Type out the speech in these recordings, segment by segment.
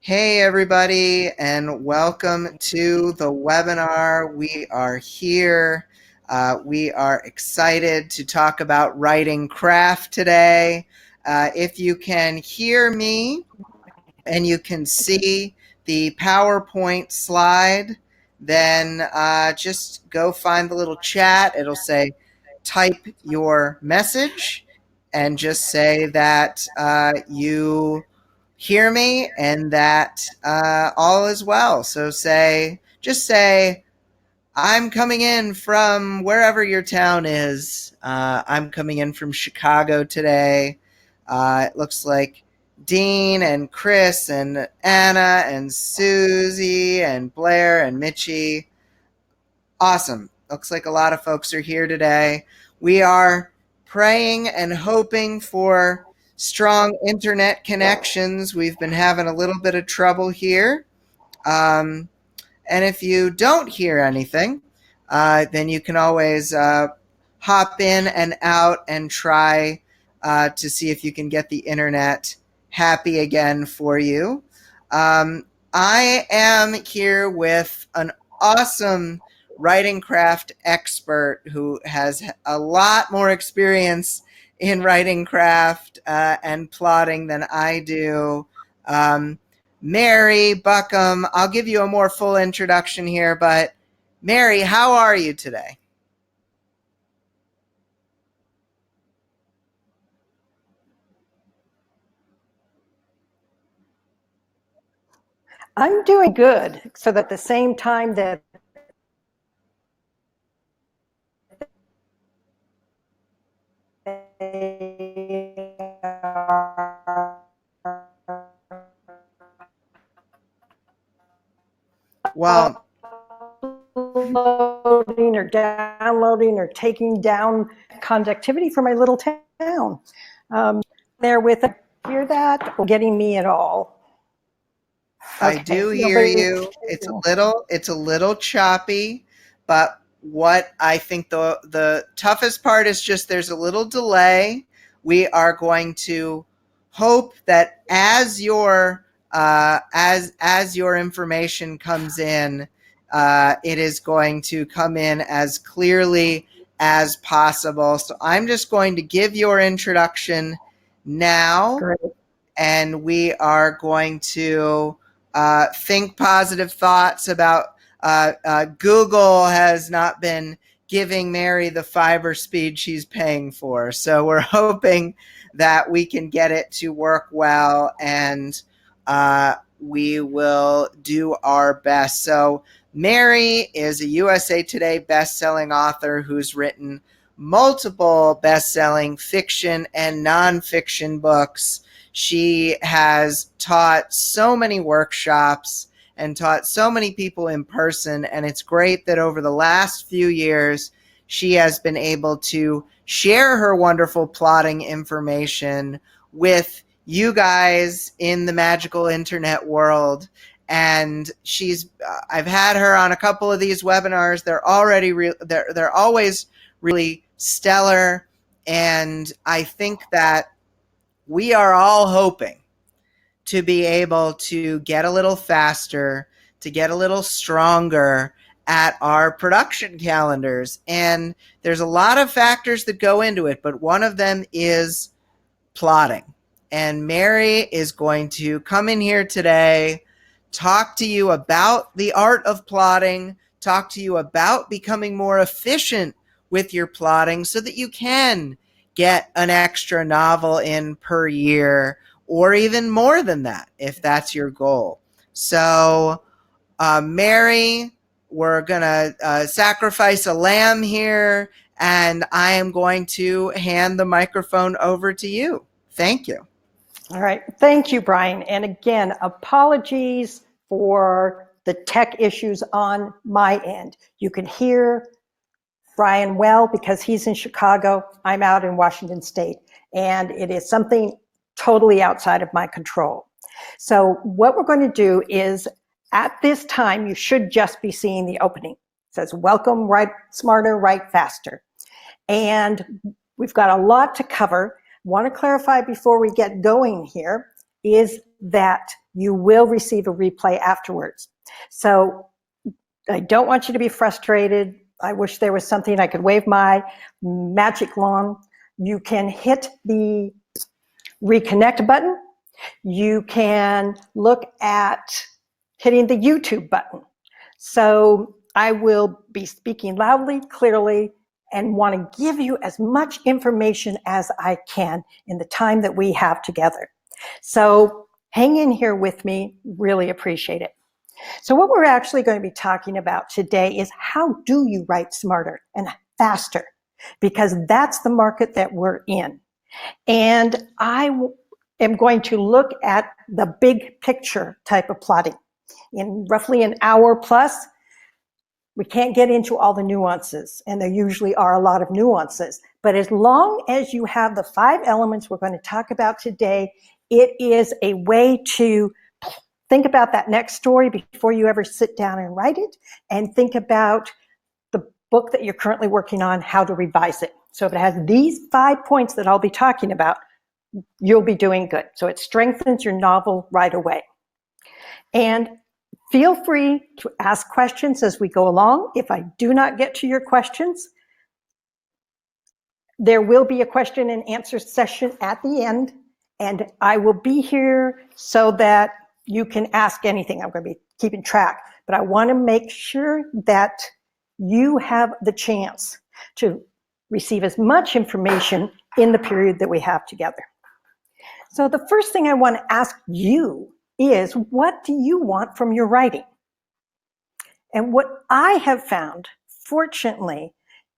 Hey, everybody, and welcome to the webinar. We are here. We are excited to talk about writing craft today. If you can hear me and you can see the PowerPoint slide, then just go find the little chat. It'll say type your message and just say that you hear me and that all is well. So just say, I'm coming in from wherever your town is. I'm coming in from Chicago today. It looks like Dean and Chris and Anna and Susie and Blair and Mitchie. Awesome. Looks like a lot of folks are here today. We are praying and hoping for strong internet connections. We've been having a little bit of trouble here. And if you don't hear anything, then you can always hop in and out and try to see if you can get the internet happy again for you. I am here with an awesome writing craft expert who has a lot more experience in writing craft and plotting than I do. Mary Buckham, I'll give you a more full introduction here, but Mary, how are you today? I'm doing good. So that at the same time that Well, uploading or downloading or taking down conductivity for my little town. There with hear that or getting me at all? I do hear you. It's a little choppy, but what I think the toughest part is just there's a little delay. We are going to hope that as your information comes in, it is going to come in as clearly as possible. So I'm just going to give your introduction now. Great. And we are going to think positive thoughts about Google has not been giving Mary the fiber speed she's paying for. So we're hoping that we can get it to work well, and we will do our best. So Mary is a USA Today best-selling author who's written multiple best-selling fiction and nonfiction books. She has taught so many workshops and taught so many people in person, and it's great that over the last few years, she has been able to share her wonderful plotting information with you guys in the magical internet world. And I've had her on a couple of these webinars. They're always really stellar, and I think that we are all hoping to be able to get a little faster, to get a little stronger at our production calendars. And there's a lot of factors that go into it, but one of them is plotting. And Mary is going to come in here today, talk to you about the art of plotting, talk to you about becoming more efficient with your plotting so that you can get an extra novel in per year, or even more than that, if that's your goal. So, Mary, we're going to sacrifice a lamb here, and I am going to hand the microphone over to you. Thank you. All right. Thank you, Brian. And again, apologies for the tech issues on my end. You can hear Brian well because he's in Chicago. I'm out in Washington State, and it is something totally outside of my control. So what we're going to do is, at this time, you should just be seeing the opening. It says, welcome, write smarter, write faster. And we've got a lot to cover. Want to clarify before we get going here is that you will receive a replay afterwards. So I don't want you to be frustrated. I wish there was something I could wave my magic wand. You can hit the reconnect button. You can look at hitting the YouTube button. So I will be speaking loudly, clearly, and want to give you as much information as I can in the time that we have together. So hang in here with me, really appreciate it. So what we're actually going to be talking about today is how do you write smarter and faster? Because that's the market that we're in. And I am going to look at the big picture type of plotting. In roughly an hour plus, we can't get into all the nuances, and there usually are a lot of nuances. But as long as you have the 5 elements we're going to talk about today, it is a way to think about that next story before you ever sit down and write it, and think about the book that you're currently working on, how to revise it. So if it has these 5 points that I'll be talking about, you'll be doing good. So it strengthens your novel right away. And feel free to ask questions as we go along. If I do not get to your questions, there will be a question and answer session at the end, and I will be here so that you can ask anything. I'm going to be keeping track, but I want to make sure that you have the chance to receive as much information in the period that we have together. So the first thing I want to ask you is, what do you want from your writing? And what I have found, fortunately,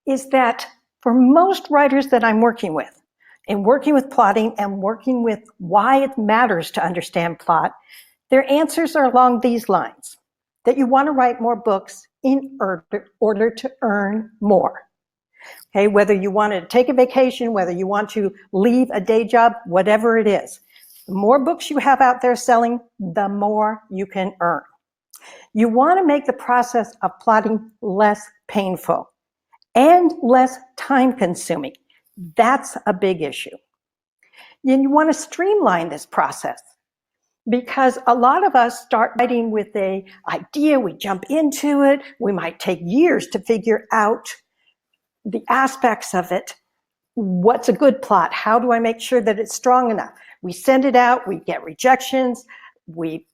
is that for most writers that I'm working with, in working with plotting and working with why it matters to understand plot, their answers are along these lines: that you want to write more books in order to earn more. Okay, whether you want to take a vacation, whether you want to leave a day job, whatever it is, the more books you have out there selling, the more you can earn. You want to make the process of plotting less painful and less time consuming. That's a big issue. And you want to streamline this process, because a lot of us start writing with an idea, we jump into it, we might take years to figure out the aspects of it. What's a good plot? How do I make sure that it's strong enough? We send it out, we get rejections, we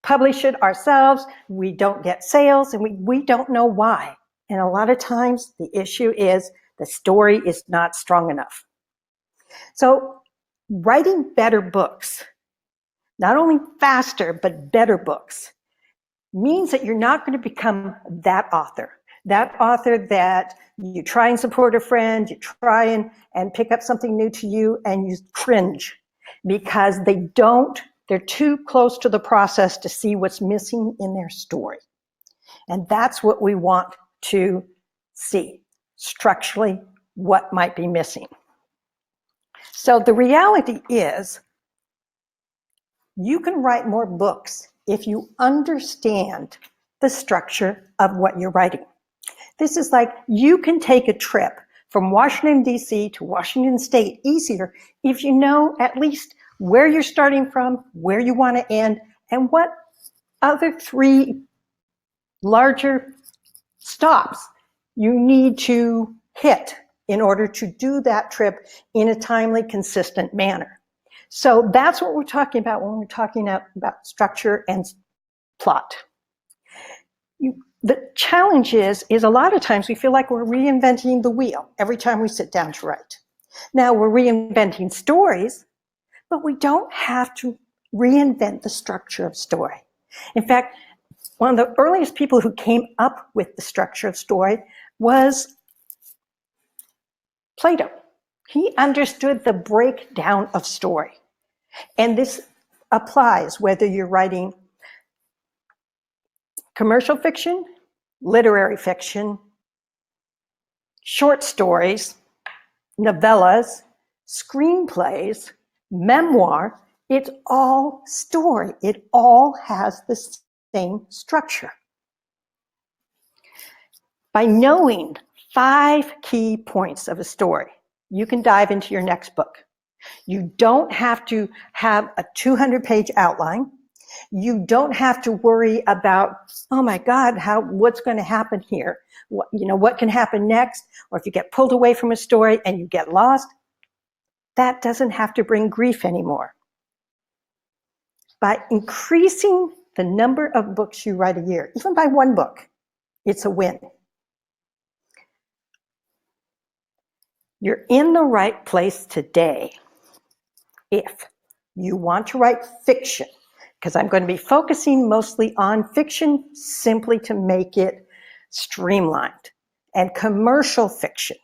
publish it ourselves, we don't get sales, and we don't know why. And a lot of times the issue is the story is not strong enough. So writing better books, not only faster, but better books, means that you're not going to become that author that you try and support a friend, you try and pick up something new to you, and you cringe because they're too close to the process to see what's missing in their story. And that's what we want to see, structurally, what might be missing. So the reality is, you can write more books if you understand the structure of what you're writing. This is like, you can take a trip from Washington, D.C. to Washington State easier if you know at least where you're starting from, where you want to end, and what other 3 larger stops you need to hit in order to do that trip in a timely, consistent manner. So that's what we're talking about when we're talking about structure and plot. The challenge is a lot of times we feel like we're reinventing the wheel every time we sit down to write. Now, we're reinventing stories, but we don't have to reinvent the structure of story. In fact, one of the earliest people who came up with the structure of story was Plato. He understood the breakdown of story. And this applies whether you're writing commercial fiction, literary fiction, short stories, novellas, screenplays, memoir. It's all story. It all has the same structure. By knowing 5 key points of a story, you can dive into your next book. You don't have to have a 200-page outline. You don't have to worry about, oh my God, what's going to happen here? What can happen next? Or if you get pulled away from a story and you get lost, that doesn't have to bring grief anymore. By increasing the number of books you write a year, even by one book, it's a win. You're in the right place today if you want to write fiction, because I'm going to be focusing mostly on fiction simply to make it streamlined, and commercial fiction.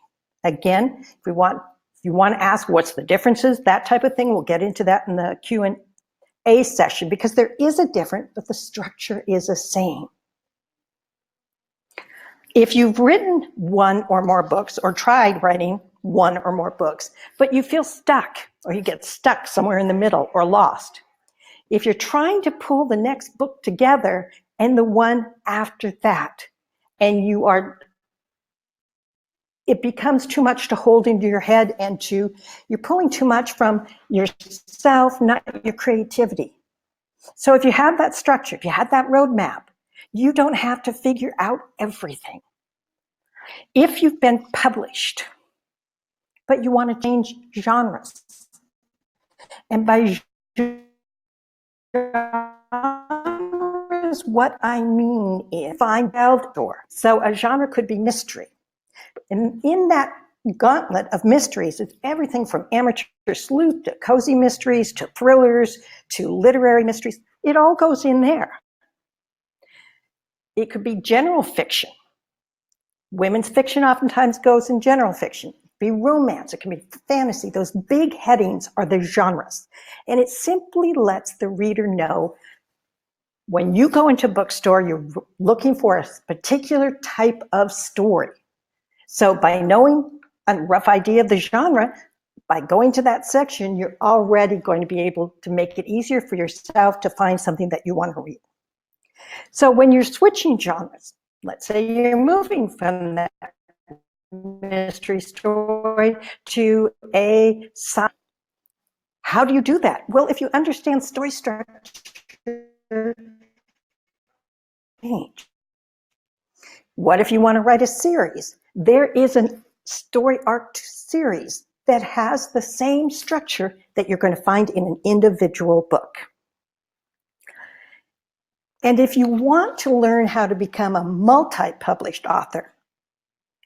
Again, if you want to ask what's the differences, that type of thing, we'll get into that in the Q&A session, because there is a difference, but the structure is the same. If you've written one or more books or tried writing one or more books, but you feel stuck or you get stuck somewhere in the middle or lost, if you're trying to pull the next book together and the one after that, and it becomes too much to hold into your head, and you're pulling too much from yourself, not your creativity. So if you have that structure, if you have that roadmap, you don't have to figure out everything. If you've been published, but you want to change genres, and by genres, what I mean is find outdoor. So a genre could be mystery. And in that gauntlet of mysteries, it's everything from amateur sleuth to cozy mysteries to thrillers to literary mysteries. It all goes in there. It could be general fiction. Women's fiction oftentimes goes in general fiction. It can be romance, it can be fantasy. Those big headings are the genres. And it simply lets the reader know when you go into a bookstore, you're looking for a particular type of story. So by knowing a rough idea of the genre, by going to that section, you're already going to be able to make it easier for yourself to find something that you want to read. So when you're switching genres, let's say you're moving from that mystery story to a science. How do you do that? Well, if you understand story structure, change. What if you want to write a series? There is a story arc series that has the same structure that you're going to find in an individual book. And if you want to learn how to become a multi-published author,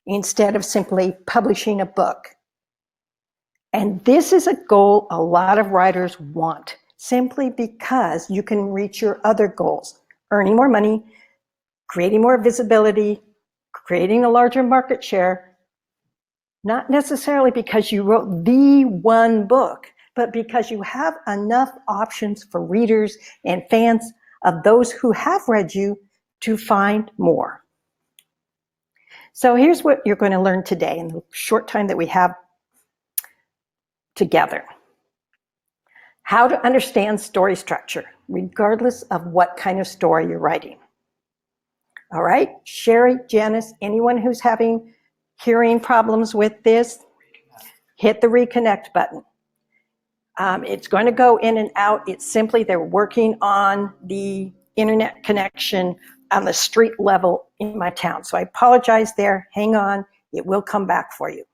instead of simply publishing a book, and this is a goal a lot of writers want, simply because you can reach your other goals, earning more money, creating more visibility, creating a larger market share, not necessarily because you wrote the one book, but because you have enough options for readers and fans of those who have read you to find more. So here's what you're going to learn today in the short time that we have together. How to understand story structure, regardless of what kind of story you're writing. All right, Sherry, Janice, anyone who's having hearing problems with this, hit the reconnect button. It's going to go in and out. It's simply they're working on the internet connection on the street level in my town. So I apologize there. Hang on. It will come back for you.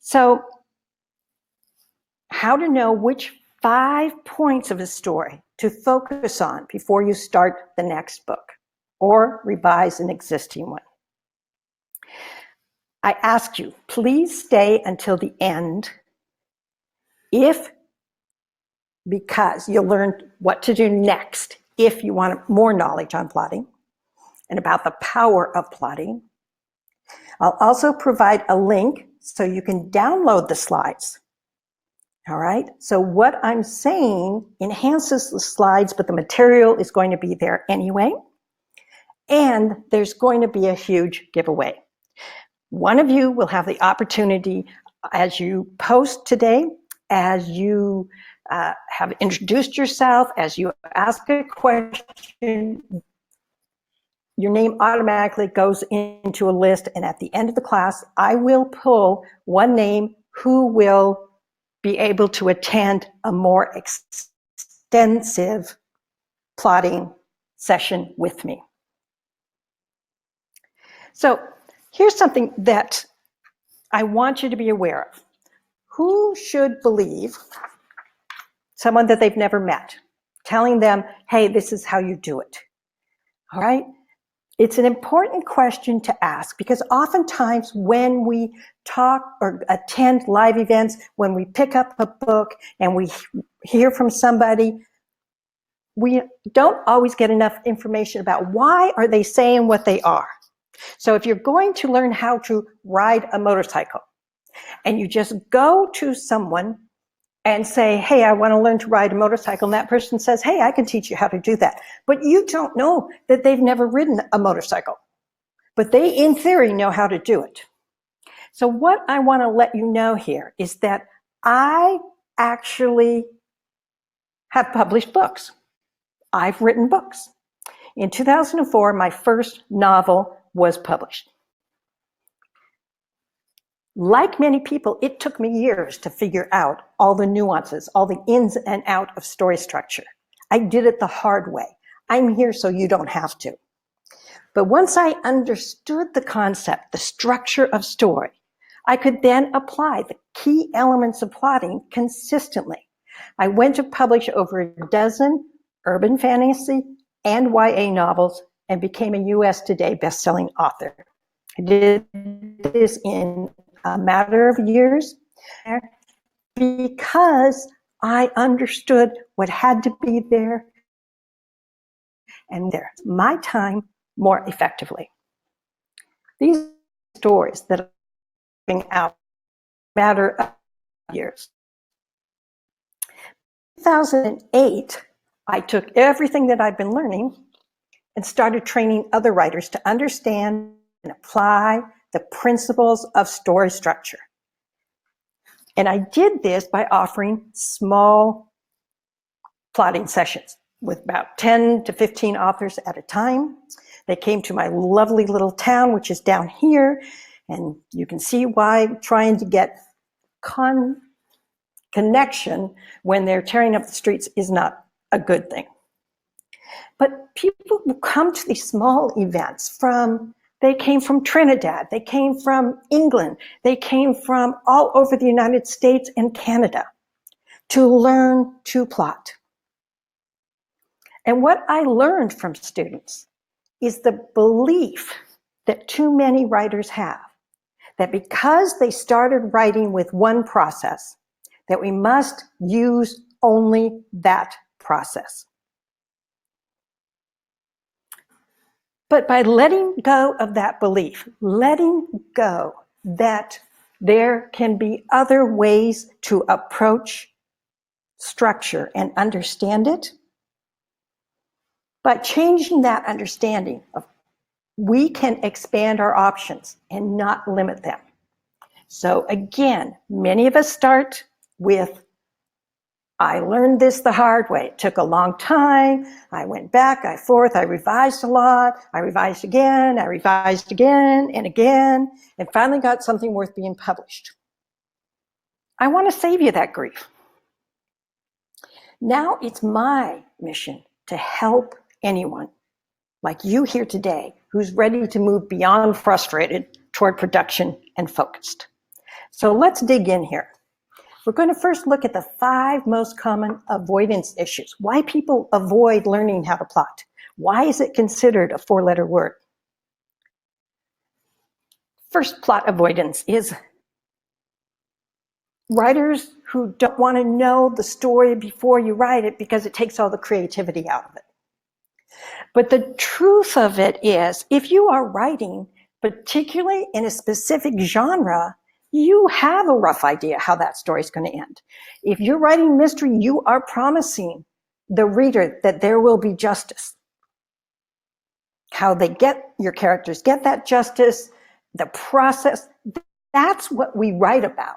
So how to know which 5 points of a story to focus on before you start the next book or revise an existing one. I ask you, please stay until the end because you'll learn what to do next if you want more knowledge on plotting and about the power of plotting. I'll also provide a link so you can download the slides. All right, so what I'm saying enhances the slides, but the material is going to be there anyway. And there's going to be a huge giveaway. One of you will have the opportunity as you post today, as you have introduced yourself, as you ask a question, your name automatically goes into a list. And at the end of the class, I will pull one name who will be able to attend a more extensive plotting session with me. So here's something that I want you to be aware of. Who should believe someone that they've never met, telling them, hey, this is how you do it? All right? It's an important question to ask because oftentimes when we talk or attend live events, when we pick up a book and we hear from somebody, we don't always get enough information about why are they saying what they are. So if you're going to learn how to ride a motorcycle and you just go to someone and say, hey, I want to learn to ride a motorcycle, and that person says, hey, I can teach you how to do that. But you don't know that they've never ridden a motorcycle. But they, in theory, know how to do it. So what I want to let you know here is that I actually have published books. I've written books. In 2004, my first novel was published. Like many people, it took me years to figure out all the nuances, all the ins and outs of story structure. I did it the hard way. I'm here so you don't have to. But once I understood the concept, the structure of story, I could then apply the key elements of plotting consistently. I went to publish over a dozen urban fantasy and YA novels and became a US Today best-selling author. I did this in a matter of years because I understood what had to be there and there my time more effectively. These stories that are coming out matter of years. In 2008, I took everything that I've been learning and started training other writers to understand and apply the principles of story structure. And I did this by offering small plotting sessions with about 10 to 15 authors at a time. They came to my lovely little town, which is down here, and you can see why trying to get connection when they're tearing up the streets is not a good thing. But people who come to these small events they came from Trinidad, they came from England, they came from all over the United States and Canada to learn to plot. And what I learned from students is the belief that too many writers have, that because they started writing with one process, that we must use only that process. But by letting go of that belief, letting go that there can be other ways to approach structure and understand it, by changing that understanding of we can expand our options and not limit them. So again, many of us start with, I learned this the hard way. It took a long time. I went back, I forth, I revised a lot. I revised again, and finally got something worth being published. I want to save you that grief. Now it's my mission to help anyone like you here today who's ready to move beyond frustrated toward production and focused. So let's dig in here. We're going to first look at the 5 most common avoidance issues. Why people avoid learning how to plot. Why is it considered a 4-letter word? First plot avoidance is writers who don't want to know the story before you write it because it takes all the creativity out of it. But the truth of it is, if you are writing, particularly in a specific genre, you have a rough idea how that story is going to end. If you're writing mystery, you are promising the reader that there will be justice. How your characters get that justice, the process, that's what we write about.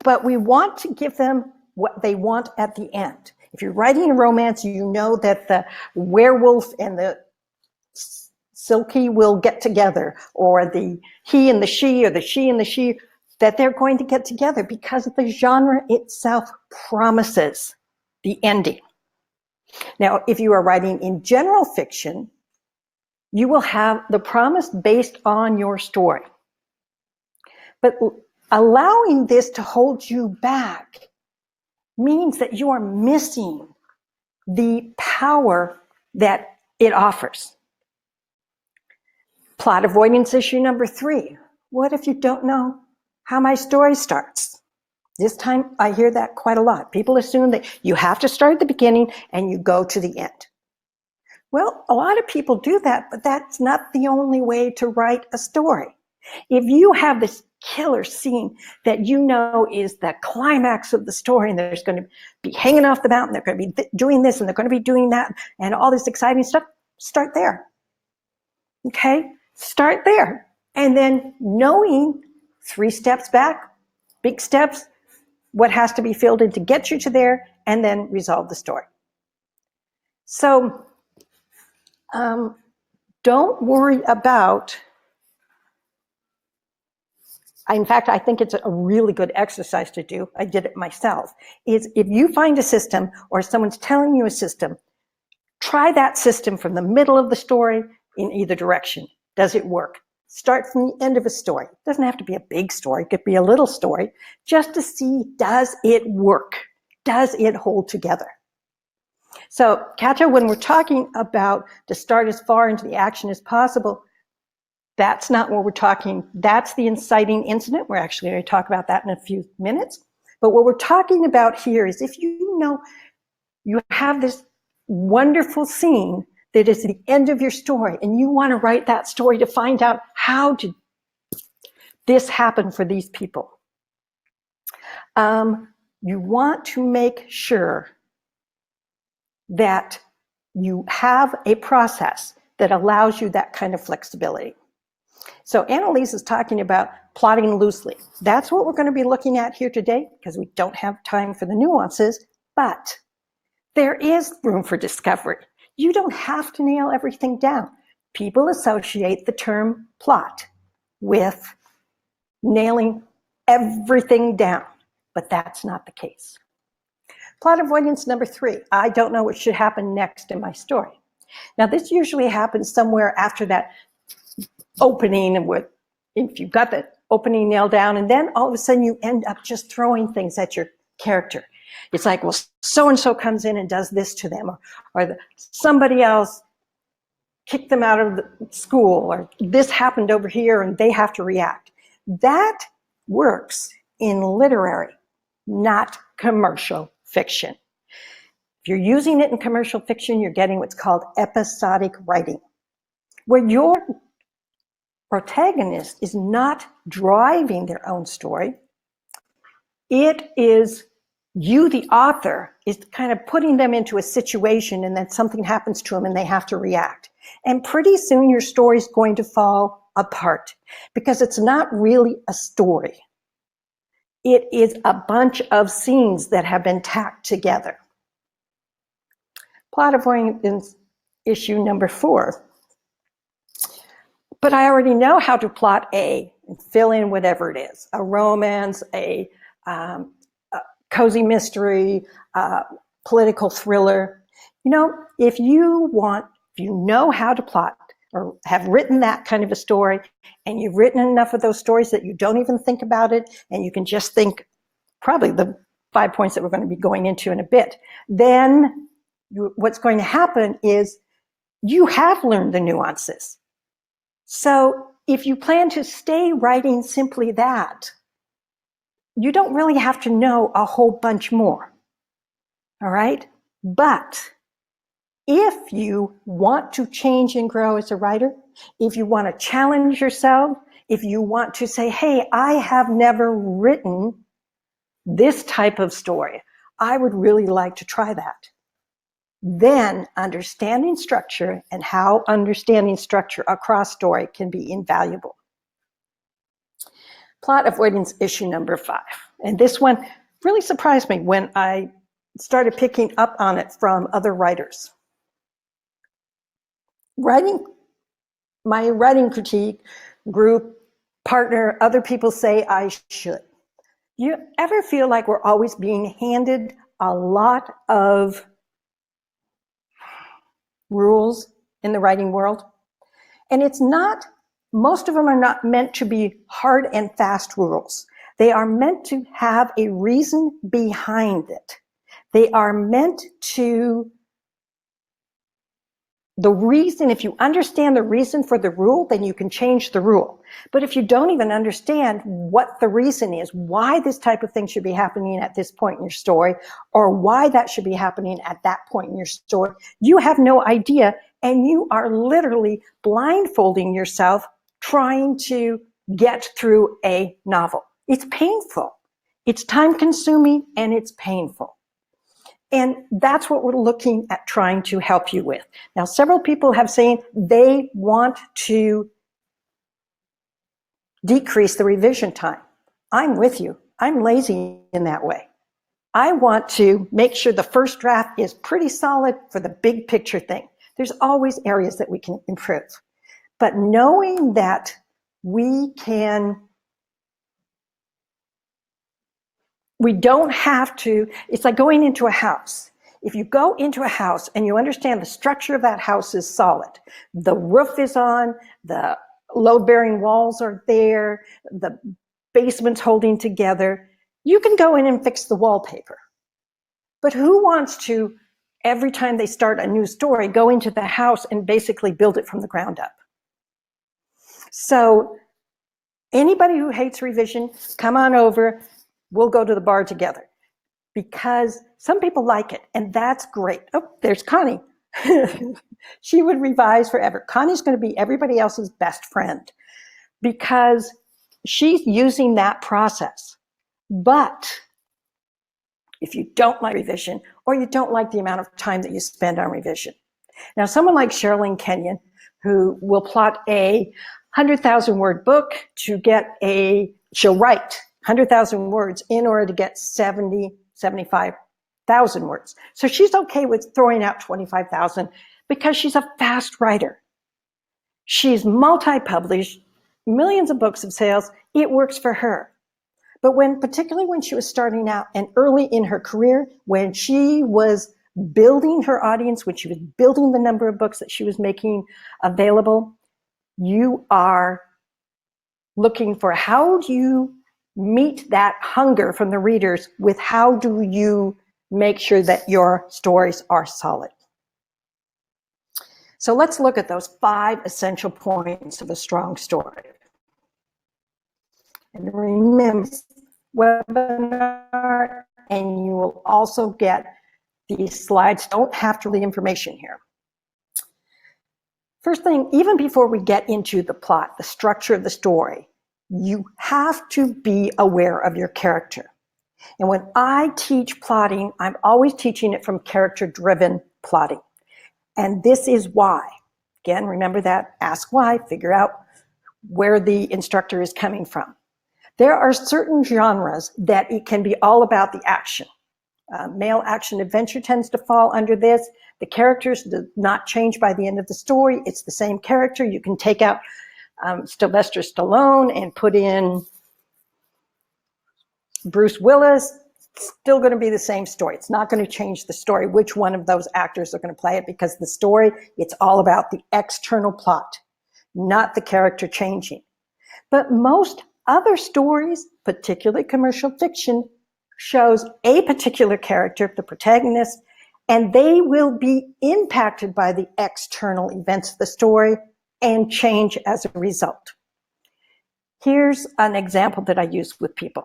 But we want to give them what they want at the end. If you're writing a romance, you know that the werewolf and the Silky will get together, or the he and the she, or the she and the she, that they're going to get together because the genre itself promises the ending. Now, if you are writing in general fiction, you will have the promise based on your story. But allowing this to hold you back means that you are missing the power that it offers. Plot avoidance issue number 3. What if you don't know how my story starts? This time I hear that quite a lot. People assume that you have to start at the beginning and you go to the end. Well, a lot of people do that, but that's not the only way to write a story. If you have this killer scene that you know is the climax of the story, and there's going to be hanging off the mountain, they're going to be doing this and they're going to be doing that, and all this exciting stuff, start there. Okay? Start there. And then knowing 3 steps back, big steps, what has to be filled in to get you to there, and then resolve the story. So don't worry about, in fact, I think it's a really good exercise to do. I did it myself. Is if you find a system or someone's telling you a system, try that system from the middle of the story in either direction. Does it work? Start from the end of a story. It doesn't have to be a big story. It could be a little story, just to see, does it work? Does it hold together? So, Katja, when we're talking about to start as far into the action as possible, that's not what we're talking. That's the inciting incident. We're actually going to talk about that in a few minutes. But what we're talking about here is if you know you have this wonderful scene that is the end of your story, and you want to write that story to find out how did this happen for these people. You want to make sure that you have a process that allows you that kind of flexibility. So Annalise is talking about plotting loosely. That's what we're going to be looking at here today, because we don't have time for the nuances, but there is room for discovery. You don't have to nail everything down. People associate the term plot with nailing everything down, but that's not the case. Plot avoidance number 3. I don't know what should happen next in my story. Now, this usually happens somewhere after that opening, and if you've got the opening nailed down, and then all of a sudden you end up just throwing things at your character. It's like, well, so-and-so comes in and does this to them, or somebody else kicked them out of the school, or this happened over here and they have to react. That works in literary, not commercial fiction. If you're using it in commercial fiction, you're getting what's called episodic writing, where your protagonist is not driving their own story. It is you, the author, is kind of putting them into a situation, and then something happens to them and they have to react. And pretty soon your story is going to fall apart, because it's not really a story. It is a bunch of scenes that have been tacked together. Plot avoidance issue number 4. But I already know how to plot A and fill in whatever it is, a romance, a cozy mystery, political thriller. You know, if you know how to plot or have written that kind of a story, and you've written enough of those stories that you don't even think about it, and you can just think probably the 5 points that we're going to be going into in a bit, then what's going to happen is you have learned the nuances. So if you plan to stay writing simply that, you don't really have to know a whole bunch more. All right? But if you want to change and grow as a writer, if you want to challenge yourself, if you want to say, hey, I have never written this type of story, I would really like to try that, then understanding structure and how understanding structure across story can be invaluable. Plot avoidance issue number 5. And this one really surprised me when I started picking up on it from other writers. My writing critique group, partner, other people say I should. You ever feel like we're always being handed a lot of rules in the writing world. And it's not, most of them are not meant to be hard and fast rules. They are meant to have a reason behind it. They are meant to, the reason, if you understand the reason for the rule, then you can change the rule. But if you don't even understand what the reason is, why this type of thing should be happening at this point in your story, or why that should be happening at that point in your story, you have no idea, and you are literally blindfolding yourself trying to get through a novel. It's painful. It's time-consuming, and it's painful. And that's what we're looking at trying to help you with. Now, several people have said they want to decrease the revision time. I'm with you. I'm lazy in that way. I want to make sure the first draft is pretty solid for the big picture thing. There's always areas that we can improve. But knowing that we don't have to, it's like going into a house. If you go into a house and you understand the structure of that house is solid, the roof is on, the load-bearing walls are there, the basement's holding together, you can go in and fix the wallpaper. But who wants to, every time they start a new story, go into the house and basically build it from the ground up? So anybody who hates revision, come on over. We'll go to the bar together, because some people like it, and that's great. Oh, there's Connie. She would revise forever. Connie's going to be everybody else's best friend because she's using that process. But if you don't like revision, or you don't like the amount of time that you spend on revision. Now, someone like Sherilyn Kenyon, who will plot a 100,000 word book to get she'll write 100,000 words in order to get 75,000 words. So she's okay with throwing out 25,000 because she's a fast writer. She's multi-published, millions of books of sales. It works for her. But particularly when she was starting out and early in her career, when she was building her audience, when she was building the number of books that she was making available, you are looking for how do you meet that hunger from the readers with how do you make sure that your stories are solid. So let's look at those 5 essential points of a strong story. And remember, webinar, and you will also get these slides. Don't have to read information here. First thing, even before we get into the plot, the structure of the story, you have to be aware of your character. And when I teach plotting, I'm always teaching it from character-driven plotting. And this is why. Again, remember that, ask why, figure out where the instructor is coming from. There are certain genres that it can be all about the action. Male action adventure tends to fall under this. The characters do not change by the end of the story. It's the same character. You can take out Sylvester Stallone and put in Bruce Willis. It's still going to be the same story. It's not going to change the story, which one of those actors are going to play it, because the story, it's all about the external plot, not the character changing. But most other stories, particularly commercial fiction, shows a particular character, the protagonist, and they will be impacted by the external events of the story and change as a result. Here's an example that I use with people.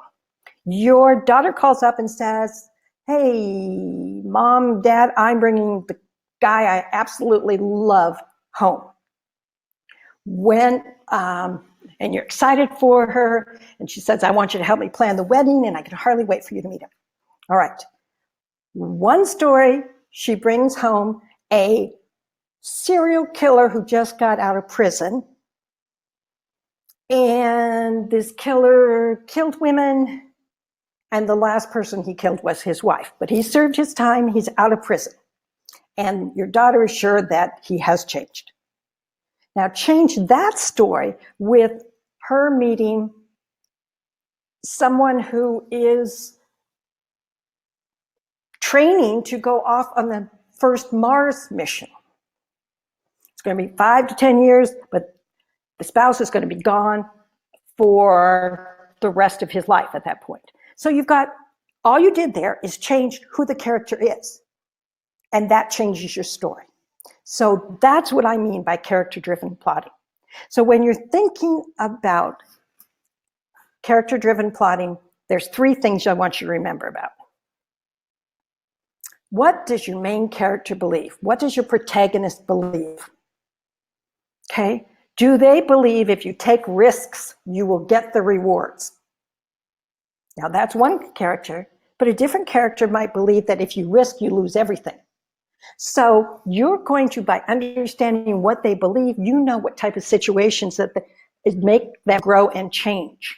Your daughter calls up and says, hey, Mom, Dad, I'm bringing the guy I absolutely love home. And you're excited for her, and she says, I want you to help me plan the wedding, and I can hardly wait for you to meet him. All right. One story, she brings home a serial killer who just got out of prison, and this killer killed women, and the last person he killed was his wife. But he served his time, he's out of prison. And your daughter is sure that he has changed. Now change that story with her meeting someone who is training to go off on the first Mars mission. It's going to be 5 to 10 years, but the spouse is going to be gone for the rest of his life at that point. So you've got, all you did there is change who the character is, and that changes your story. So that's what I mean by character-driven plotting. So when you're thinking about character-driven plotting, there's 3 things I want you to remember about. What does your main character believe? What does your protagonist believe? Okay? Do they believe if you take risks, you will get the rewards? Now that's one character, but a different character might believe that if you risk, you lose everything. So you're going to, by understanding what they believe, you know what type of situations that make them grow and change.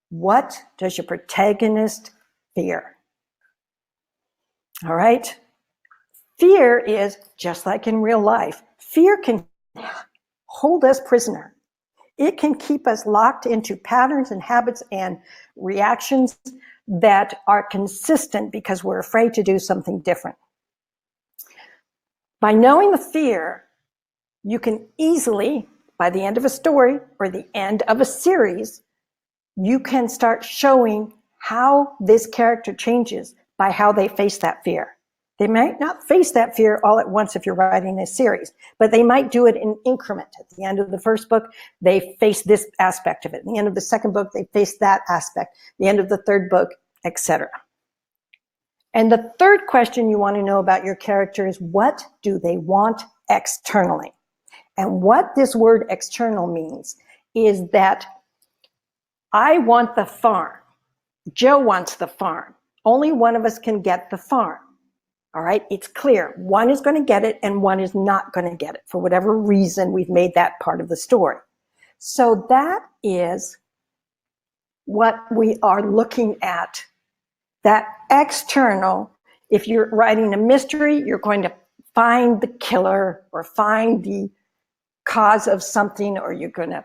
What does your protagonist fear? All right? Fear is just like in real life. Fear can hold us prisoner. It can keep us locked into patterns and habits and reactions that are consistent because we're afraid to do something different. By knowing the fear, you can easily, by the end of a story or the end of a series, you can start showing how this character changes by how they face that fear. They might not face that fear all at once if you're writing a series, but they might do it in increment. At the end of the first book, they face this aspect of it. At the end of the second book, they face that aspect. At the end of the third book, etc. And the third question you want to know about your character is, what do they want externally? And what this word external means is that I want the farm. Joe wants the farm. Only one of us can get the farm. All right, it's clear. One is going to get it and one is not going to get it. For whatever reason, we've made that part of the story. So that is what we are looking at. That external, if you're writing a mystery, you're going to find the killer or find the cause of something, or you're going to,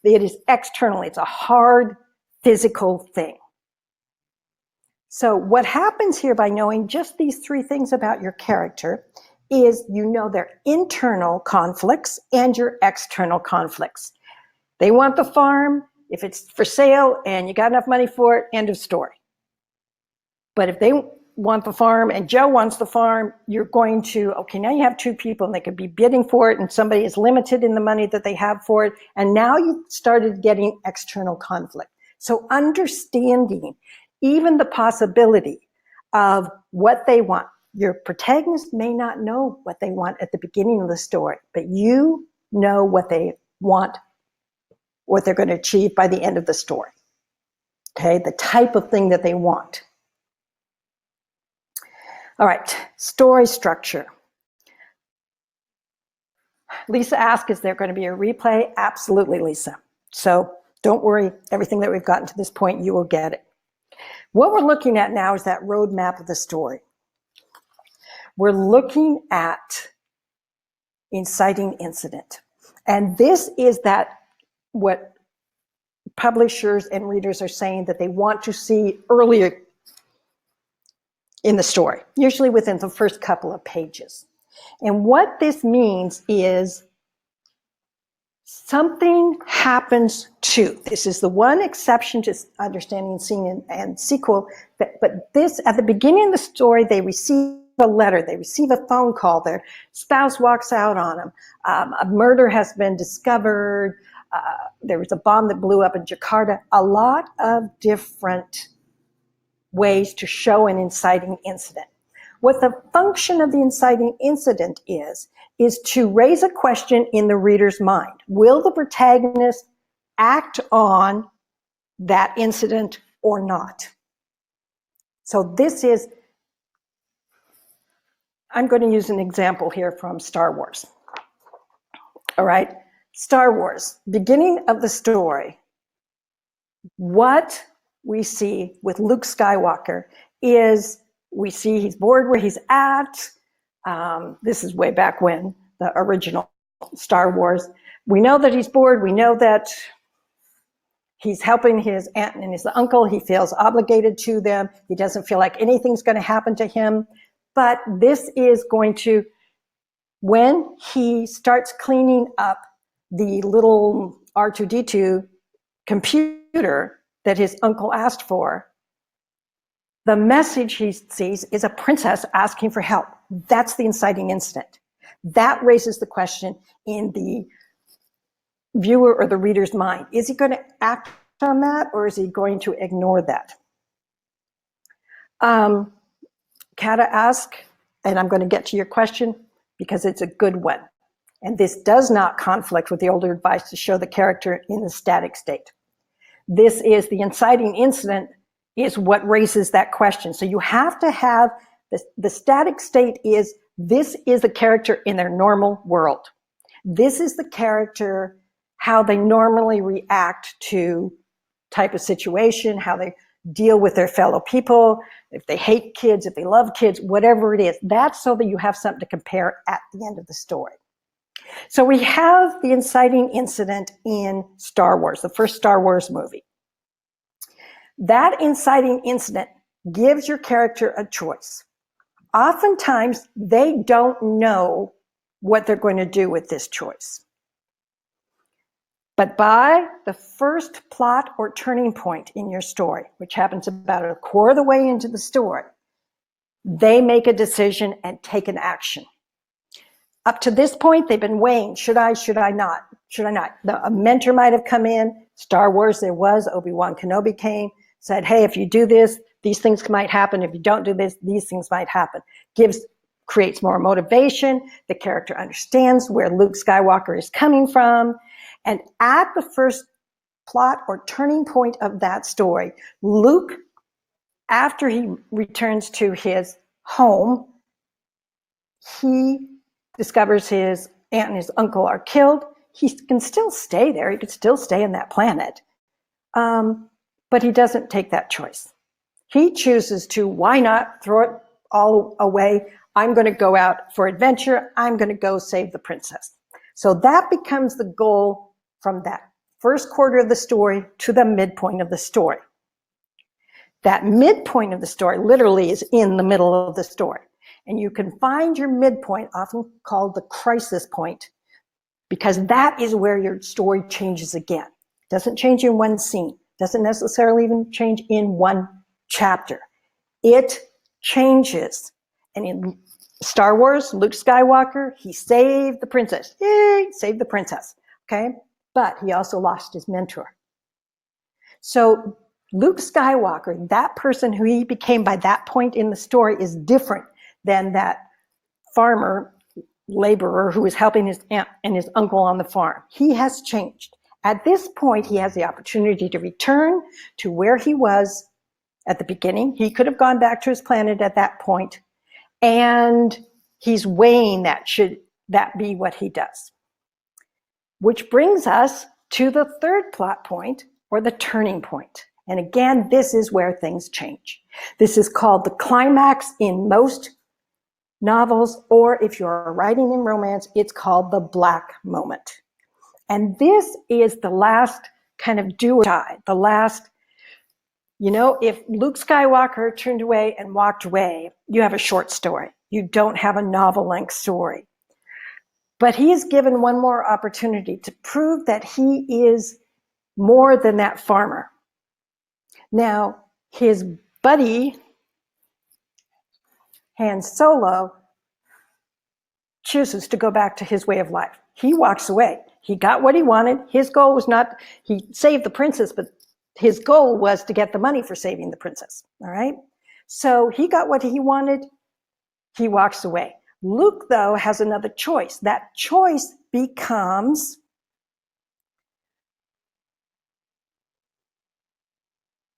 it is external. It's a hard physical thing. So what happens here by knowing just these 3 things about your character is you know their internal conflicts and your external conflicts. They want the farm, if it's for sale and you got enough money for it, end of story. But if they want the farm and Joe wants the farm, you're going to, okay, now you have 2 people and they could be bidding for it and somebody is limited in the money that they have for it. And now you've started getting external conflict. So understanding even the possibility of what they want. Your protagonist may not know what they want at the beginning of the story, but you know what they want, what they're going to achieve by the end of the story. Okay, the type of thing that they want. All right, story structure. Lisa asked, is there going to be a replay? Absolutely, Lisa. So don't worry, everything that we've gotten to this point, you will get it. What we're looking at now is that roadmap of the story. We're looking at inciting incident. And this is that what publishers and readers are saying that they want to see earlier in the story, usually within the first couple of pages. And what this means is something happens to, this is the one exception to understanding scene and sequel, but this, at the beginning of the story, they receive a letter, they receive a phone call, their spouse walks out on them, a murder has been discovered, there was a bomb that blew up in Jakarta, a lot of different ways to show an inciting incident. What the function of the inciting incident is to raise a question in the reader's mind. Will the protagonist act on that incident or not? So this is, I'm going to use an example here from Star Wars. All right, Star Wars, beginning of the story, what we see with Luke Skywalker is we see he's bored where he's at. This is way back when, the original Star Wars. We know that he's bored. We know that he's helping his aunt and his uncle. He feels obligated to them. He doesn't feel like anything's going to happen to him. But this is going to when he starts cleaning up the little R2D2 computer that his uncle asked for, the message he sees is a princess asking for help. That's the inciting incident. That raises the question in the viewer or the reader's mind. Is he going to act on that, or is he going to ignore that? Kata asked, and I'm going to get to your question because it's a good one. And this does not conflict with the older advice to show the character in the static state. This is the inciting incident is what raises that question. So you have to have the static state is, this is a character in their normal world. This is the character, how they normally react to type of situation, how they deal with their fellow people, if they hate kids, if they love kids, whatever it is. That's so that you have something to compare at the end of the story. So we have the inciting incident in Star Wars, the first Star Wars movie. That inciting incident gives your character a choice. Oftentimes, they don't know what they're going to do with this choice. But by the first plot or turning point in your story, which happens about a quarter of the way into the story, they make a decision and take an action. Up to this point, they've been weighing, should I not? A mentor might have come in. Star Wars, there was. Obi-Wan Kenobi came, said, hey, if you do this, these things might happen. If you don't do this, these things might happen. Creates more motivation. The character understands where Luke Skywalker is coming from. And at the first plot or turning point of that story, Luke, after he returns to his home, he discovers his aunt and his uncle are killed. He can still stay there. He could still stay on that planet. But he doesn't take that choice. He chooses to, why not throw it all away? I'm going to go out for adventure. I'm going to go save the princess. So that becomes the goal from that first quarter of the story to the midpoint of the story. That midpoint of the story literally is in the middle of the story. And you can find your midpoint, often called the crisis point, because that is where your story changes again. It doesn't change in one scene. Doesn't necessarily even change in one chapter. It changes. And in Star Wars, Luke Skywalker, he saved the princess. Yay, saved the princess. Okay? But he also lost his mentor. So Luke Skywalker, that person who he became by that point in the story, is different than that farmer laborer who was helping his aunt and his uncle on the farm. He has changed. At this point, he has the opportunity to return to where he was at the beginning. He could have gone back to his planet at that point, and he's weighing that. Should that be what he does? Which brings us to the third plot point, or the turning point. And again, this is where things change. This is called the climax in most novels, or if you're writing in romance, it's called the black moment. And this is the last kind of do or die, the last, if Luke Skywalker turned away and walked away, you have a short story. You don't have a novel-length story. But he is given one more opportunity to prove that he is more than that farmer. Now, his buddy, Han Solo, chooses to go back to his way of life. He walks away. He got what he wanted. His goal was not, he saved the princess, but his goal was to get the money for saving the princess. All right? So he got what he wanted. He walks away. Luke, though, has another choice. That choice becomes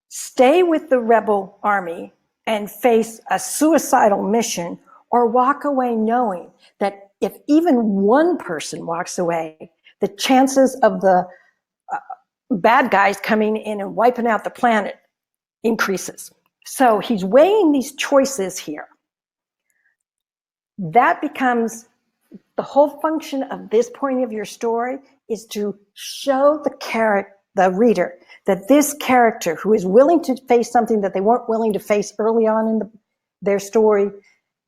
stay with the rebel army and face a suicidal mission, or walk away knowing that if even one person walks away, the chances of the bad guys coming in and wiping out the planet increases. So he's weighing these choices here. That becomes the whole function of this point of your story, is to show the reader that this character who is willing to face something that they weren't willing to face early on in their story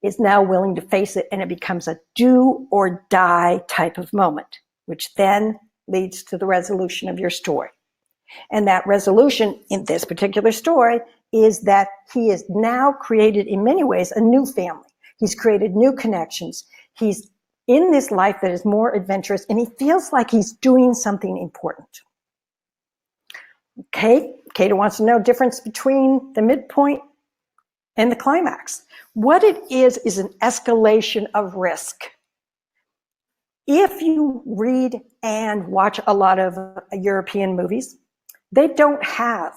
is now willing to face it, and it becomes a do or die type of moment, which then leads to the resolution of your story. And that resolution in this particular story is that he has now created, in many ways, a new family. He's created new connections. He's in this life that is more adventurous, and he feels like he's doing something important. Okay, Cato wants to know the difference between the midpoint and the climax. What it is an escalation of risk. If you read and watch a lot of European movies, they don't have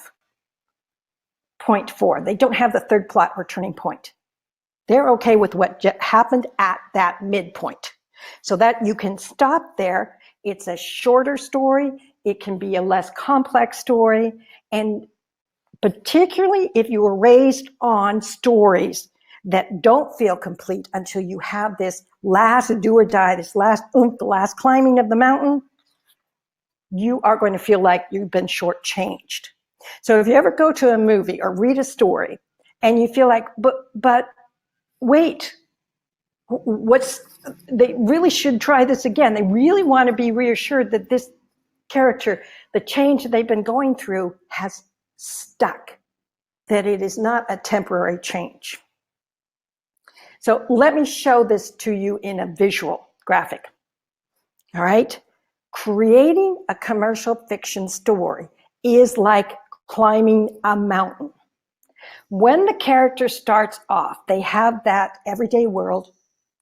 point 4. They don't have the third plot or turning point. They're okay with what happened at that midpoint. So that you can stop there. It's a shorter story. It can be a less complex story. And particularly if you were raised on stories that don't feel complete until you have this last do or die, this last oomph, the last climbing of the mountain, you are going to feel like you've been shortchanged. So if you ever go to a movie or read a story and you feel like, but wait, they really should try this again. They really want to be reassured that this character, the change that they've been going through, has stuck, that it is not a temporary change. So let me show this to you in a visual graphic. All right? Creating a commercial fiction story is like climbing a mountain. When the character starts off, they have that everyday world,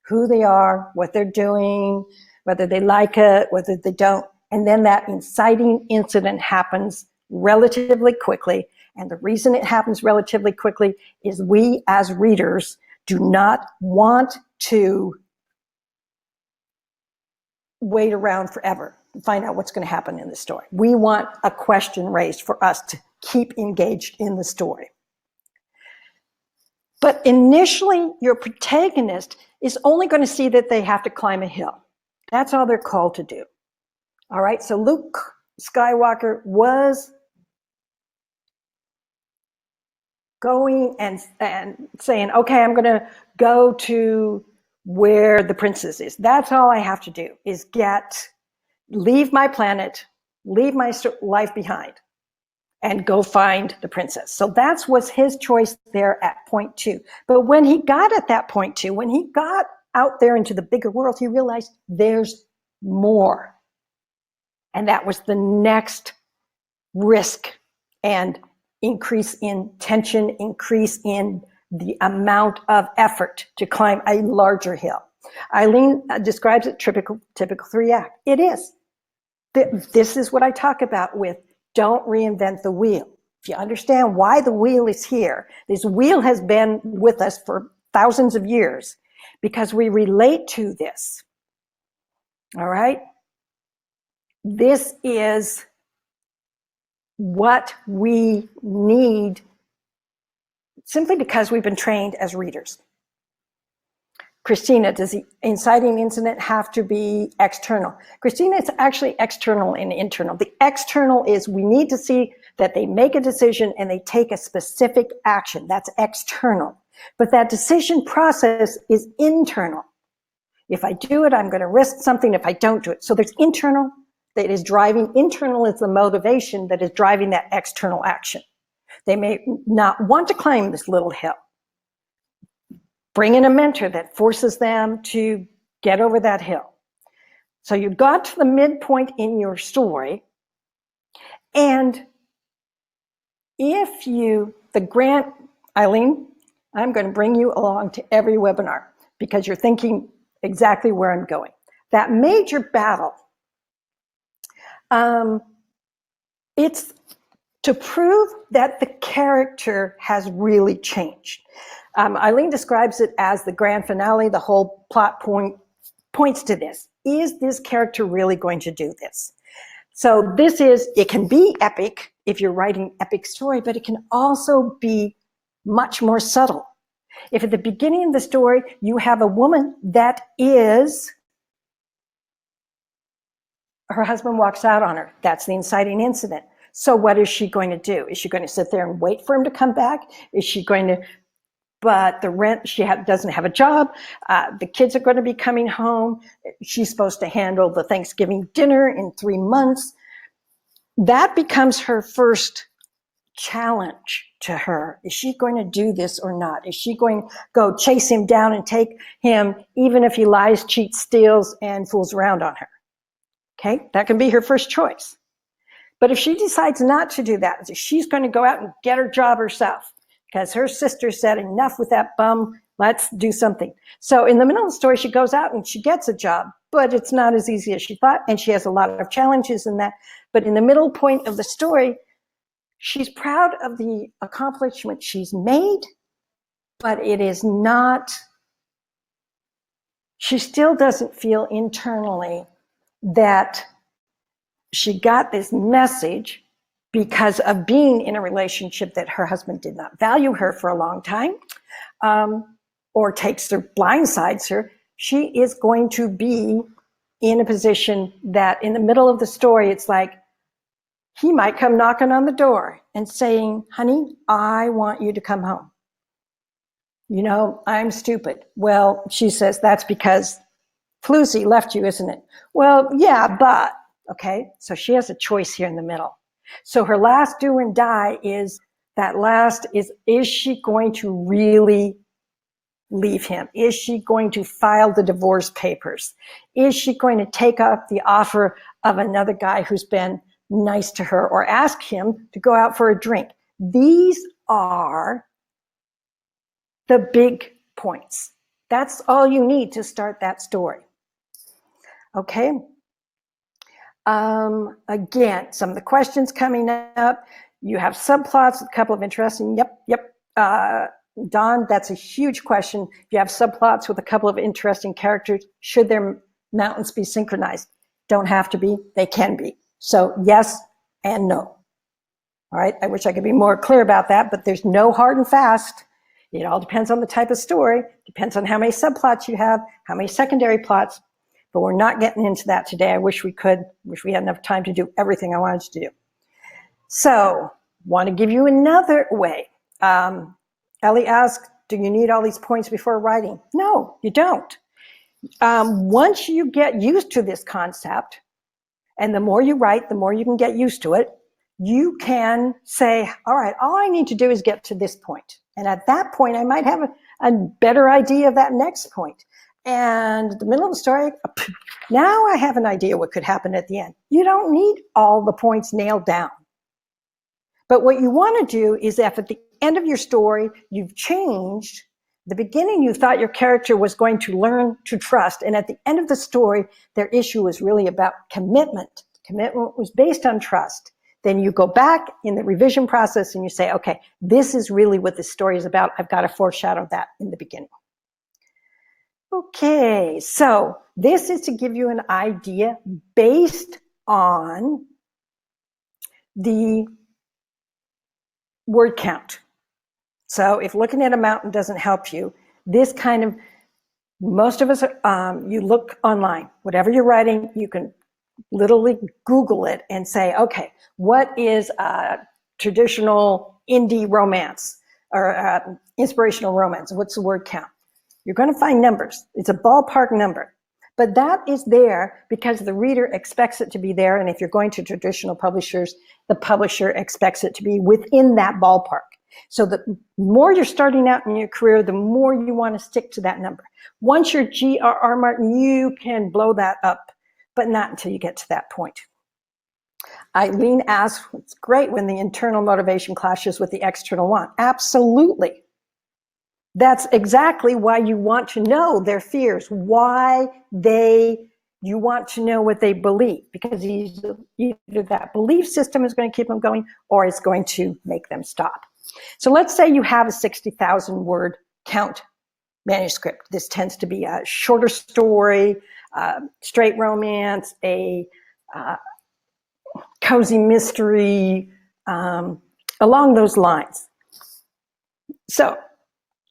who they are, what they're doing, whether they like it, whether they don't. And then that inciting incident happens relatively quickly. And the reason it happens relatively quickly is we as readers do not want to wait around forever to find out what's going to happen in the story. We want a question raised for us to keep engaged in the story. But initially, your protagonist is only going to see that they have to climb a hill. That's all they're called to do. All right, so Luke Skywalker was going and saying, okay, I'm going to go to where the princess is. That's all I have to do is leave my planet, leave my life behind, and go find the princess. So that was his choice there at point 2. But when he got at that point 2, when he got out there into the bigger world, he realized there's more. And that was the next risk and increase in tension, increase in the amount of effort to climb a larger hill. Eileen describes it typical 3-act. It is. This is what I talk about with don't reinvent the wheel. If you understand why the wheel is here, this wheel has been with us for thousands of years because we relate to this. All right? This is what we need simply because we've been trained as readers. Christina, does the inciting incident have to be external? Christina, it's actually external and internal. The external is we need to see that they make a decision and they take a specific action. That's external. But that decision process is internal. If I do it, I'm going to risk something if I don't do it. So there's internal that is driving. Internal is the motivation that is driving that external action. They may not want to climb this little hill. Bring in a mentor that forces them to get over that hill. So you got to the midpoint in your story, and if Eileen, I'm going to bring you along to every webinar because you're thinking exactly where I'm going. That major battle, it's to prove that the character has really changed. Eileen describes it as the grand finale. The whole plot points to this. Is this character really going to do this? So it can be epic if you're writing epic story, but it can also be much more subtle. If at the beginning of the story, you have a woman that her husband walks out on her. That's the inciting incident. So what is she going to do? Is she going to sit there and wait for him to come back? Is she going to but the rent, doesn't have a job. The kids are going to be coming home. She's supposed to handle the Thanksgiving dinner in 3 months. That becomes her first challenge to her. Is she going to do this or not? Is she going to go chase him down and take him, even if he lies, cheats, steals, and fools around on her? Okay, that can be her first choice. But if she decides not to do that, she's going to go out and get her job herself because her sister said, enough with that bum, let's do something. So in the middle of the story, she goes out and she gets a job, but it's not as easy as she thought, and she has a lot of challenges in that. But in the middle point of the story, she's proud of the accomplishment she's made, but it is not, she still doesn't feel internally that she got this message because of being in a relationship that her husband did not value her for a long time, or takes her, blindsides her. She is going to be in a position that in the middle of the story, it's like, he might come knocking on the door and saying, honey, I want you to come home. You know, I'm stupid. Well, she says, that's because Floozy left you, isn't it? Well, yeah, but, okay. So she has a choice here in the middle. So her last do and die is she going to really leave him? Is she going to file the divorce papers? Is she going to take up the offer of another guy who's been nice to her, or ask him to go out for a drink? These are the big points. That's all you need to start that story. Okay. Again, some of the questions coming up. You have subplots with a couple of interesting. Yep. Don, that's a huge question. If you have subplots with a couple of interesting characters, should their mountains be synchronized? Don't have to be. They can be. So yes and no. All right. I wish I could be more clear about that, but there's no hard and fast. It all depends on the type of story, depends on how many subplots you have, how many secondary plots, but we're not getting into that today. I wish we had enough time to do everything I wanted to do. So, want to give you another way. Ellie asked, do you need all these points before writing? No, you don't. Once you get used to this concept, and the more you write, the more you can get used to it, you can say, all right, all I need to do is get to this point. And at that point, I might have a better idea of that next point. And the middle of the story, now I have an idea what could happen at the end. You don't need all the points nailed down. But what you want to do is if at the end of your story, you've changed. The beginning, you thought your character was going to learn to trust. And at the end of the story, their issue was really about commitment. Commitment was based on trust. Then you go back in the revision process and you say, okay, this is really what this story is about. I've got to foreshadow that in the beginning. Okay, so this is to give you an idea based on the word count. So if looking at a mountain doesn't help you, this kind of, most of us, you look online, whatever you're writing, you can literally Google it and say, okay, what is a traditional indie romance or inspirational romance? What's the word count? You're going to find numbers. It's a ballpark number. But that is there because the reader expects it to be there. And if you're going to traditional publishers, the publisher expects it to be within that ballpark. So the more you're starting out in your career, the more you want to stick to that number. Once you're G.R.R. Martin, you can blow that up, but not until you get to that point. Eileen asks, it's great when the internal motivation clashes with the external want. Absolutely. That's exactly why you want to know their fears, you want to know what they believe, because either that belief system is going to keep them going or it's going to make them stop. So let's say you have a 60,000 word count manuscript. This tends to be a shorter story, straight romance, a cozy mystery, along those lines. So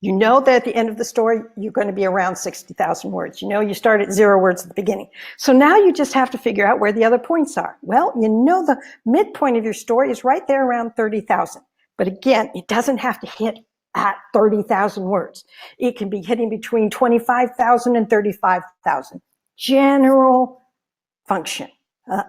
you know that at the end of the story, you're going to be around 60,000 words. You know you start at 0 words at the beginning. So now you just have to figure out where the other points are. Well, you know the midpoint of your story is right there around 30,000. But again, it doesn't have to hit at 30,000 words. It can be hitting between 25,000 and 35,000. General function.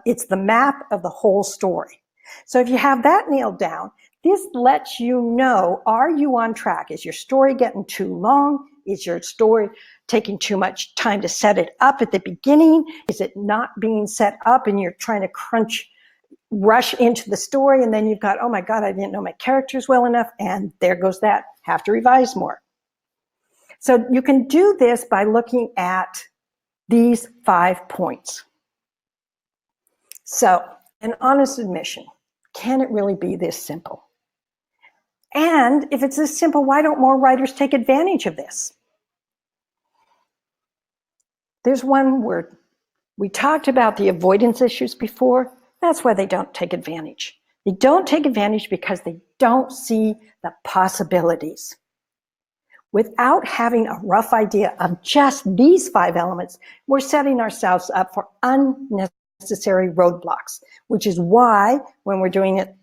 It's the map of the whole story. So if you have that nailed down, this lets you know, are you on track? Is your story getting too long? Is your story taking too much time to set it up at the beginning? Is it not being set up and you're trying to rush into the story, and then you've got, oh my God, I didn't know my characters well enough, and there goes that. Have to revise more. So you can do this by looking at these 5 points. So, an honest admission, can it really be this simple? And if it's this simple, why don't more writers take advantage of this? There's one word. We talked about the avoidance issues before. That's why they don't take advantage. They don't take advantage because they don't see the possibilities. Without having a rough idea of just these 5 elements, we're setting ourselves up for unnecessary roadblocks, which is why when we're doing it,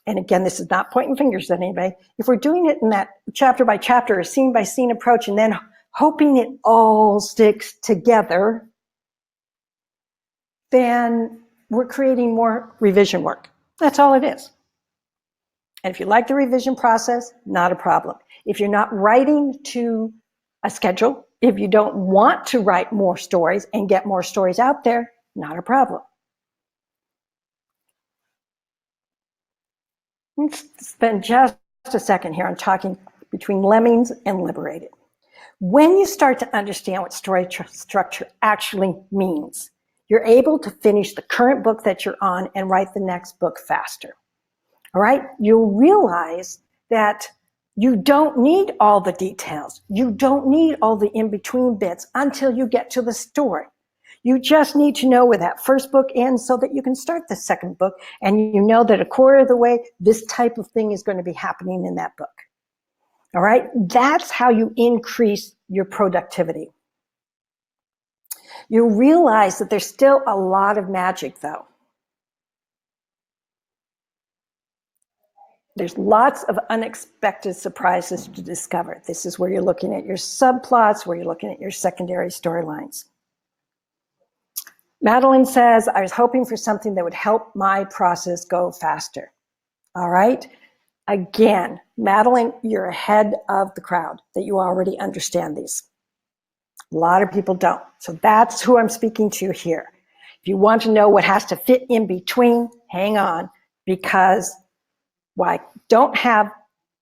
and again, this is not pointing fingers at anybody, if we're doing it in that chapter by chapter or scene by scene approach and then hoping it all sticks together, then we're creating more revision work. That's all it is. And if you like the revision process, not a problem. If you're not writing to a schedule, if you don't want to write more stories and get more stories out there, not a problem. Let's spend just a second here on talking between Lemmings and Liberated. When you start to understand what story structure actually means, you're able to finish the current book that you're on and write the next book faster. All right? You'll realize that you don't need all the details. You don't need all the in-between bits until you get to the story. You just need to know where that first book ends so that you can start the second book, and you know that a quarter of the way, this type of thing is going to be happening in that book. All right? That's how you increase your productivity. You realize that there's still a lot of magic, though. There's lots of unexpected surprises to discover. This is where you're looking at your subplots, where you're looking at your secondary storylines. Madeline says, I was hoping for something that would help my process go faster. All right? Again, Madeline, you're ahead of the crowd, that you already understand these. A lot of people don't. So that's who I'm speaking to here. If you want to know what has to fit in between, hang on, because I don't have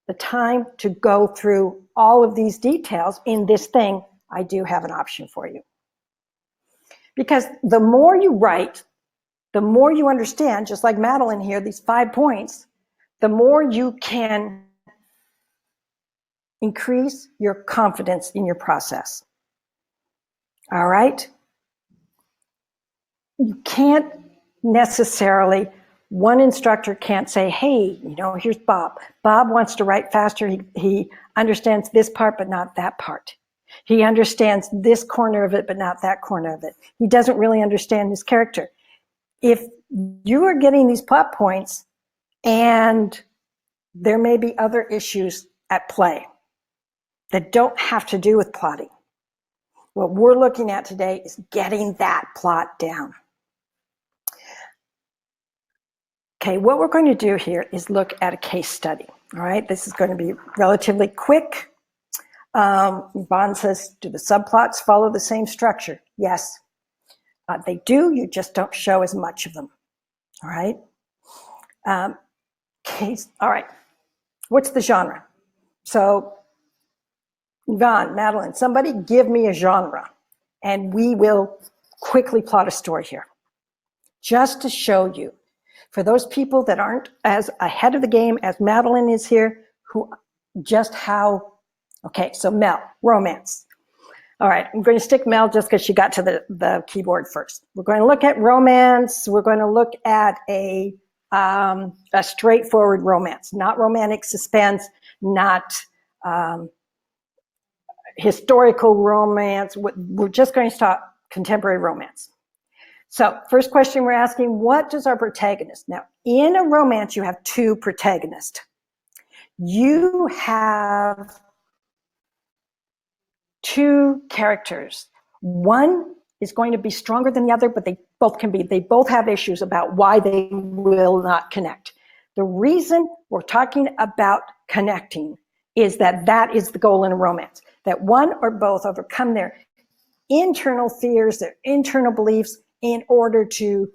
the time to go through all of these details in this thing, I do have an option for you. Because the more you write, the more you understand, just like Madeline here, these 5 points, the more you can increase your confidence in your process. All right? You can't necessarily, one instructor can't say, hey, here's Bob. Bob wants to write faster. He understands this part, but not that part. He understands this corner of it, but not that corner of it. He doesn't really understand his character. If you are getting these plot points and there may be other issues at play that don't have to do with plotting, what we're looking at today is getting that plot down. Okay, what we're going to do here is look at a case study. All right, this is going to be relatively quick. Yvonne says, do the subplots follow the same structure? Yes, they do. You just don't show as much of them. All right. All right. What's the genre? So, Yvonne, Madeline, somebody give me a genre, and we will quickly plot a story here, just to show you. For those people that aren't as ahead of the game as Madeline is here, okay, so Mel, romance. All right, I'm going to stick Mel just because she got to the keyboard first. We're going to look at romance. We're going to look at a straightforward romance, not romantic suspense, not historical romance. We're just going to stop contemporary romance. So first question we're asking, what does our protagonist? Now, in a romance, you have 2 protagonists. you have two characters. One is going to be stronger than the other, but they both have issues about why they will not connect. The reason we're talking about connecting is that is the goal in a romance, that one or both overcome their internal fears, their internal beliefs in order to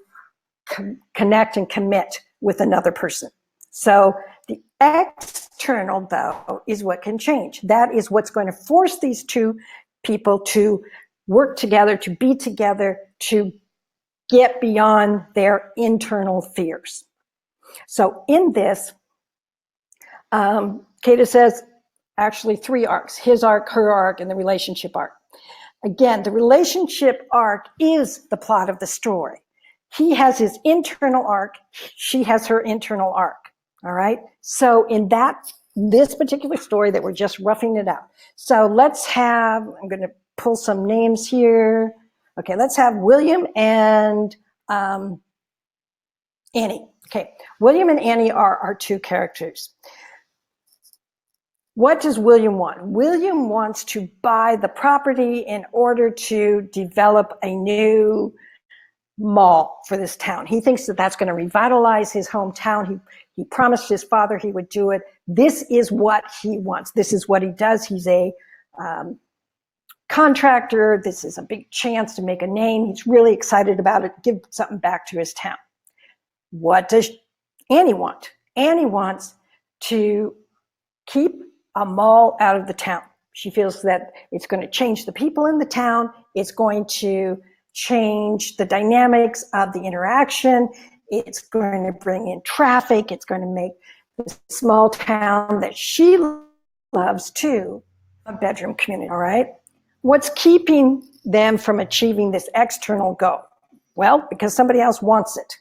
connect and commit with another person. So the external, though, is what can change. That is what's going to force these two people to work together, to be together, to get beyond their internal fears. So in this, Kata says actually 3 arcs: his arc, her arc, and the relationship arc. Again, the relationship arc is the plot of the story. He has his internal arc, she has her internal arc. All right. So in this particular story that we're just roughing it out. So let's have, I'm going to pull some names here. Okay, let's have William and Annie. Okay, William and Annie are our two characters. What does William want? William wants to buy the property in order to develop a new mall for this town. He thinks that that's going to revitalize his hometown. He promised his father he would do it. This is what he wants. This is what he does. He's a contractor. This is a big chance to make a name. He's really excited about it, give something back to his town. What does Annie want? Annie wants to keep a mall out of the town. She feels that it's going to change the people in the town. It's going to change the dynamics of the interaction. It's going to bring in traffic. It's going to make the small town that she loves too a bedroom community. All right. What's keeping them from achieving this external goal? Well, because somebody else wants it.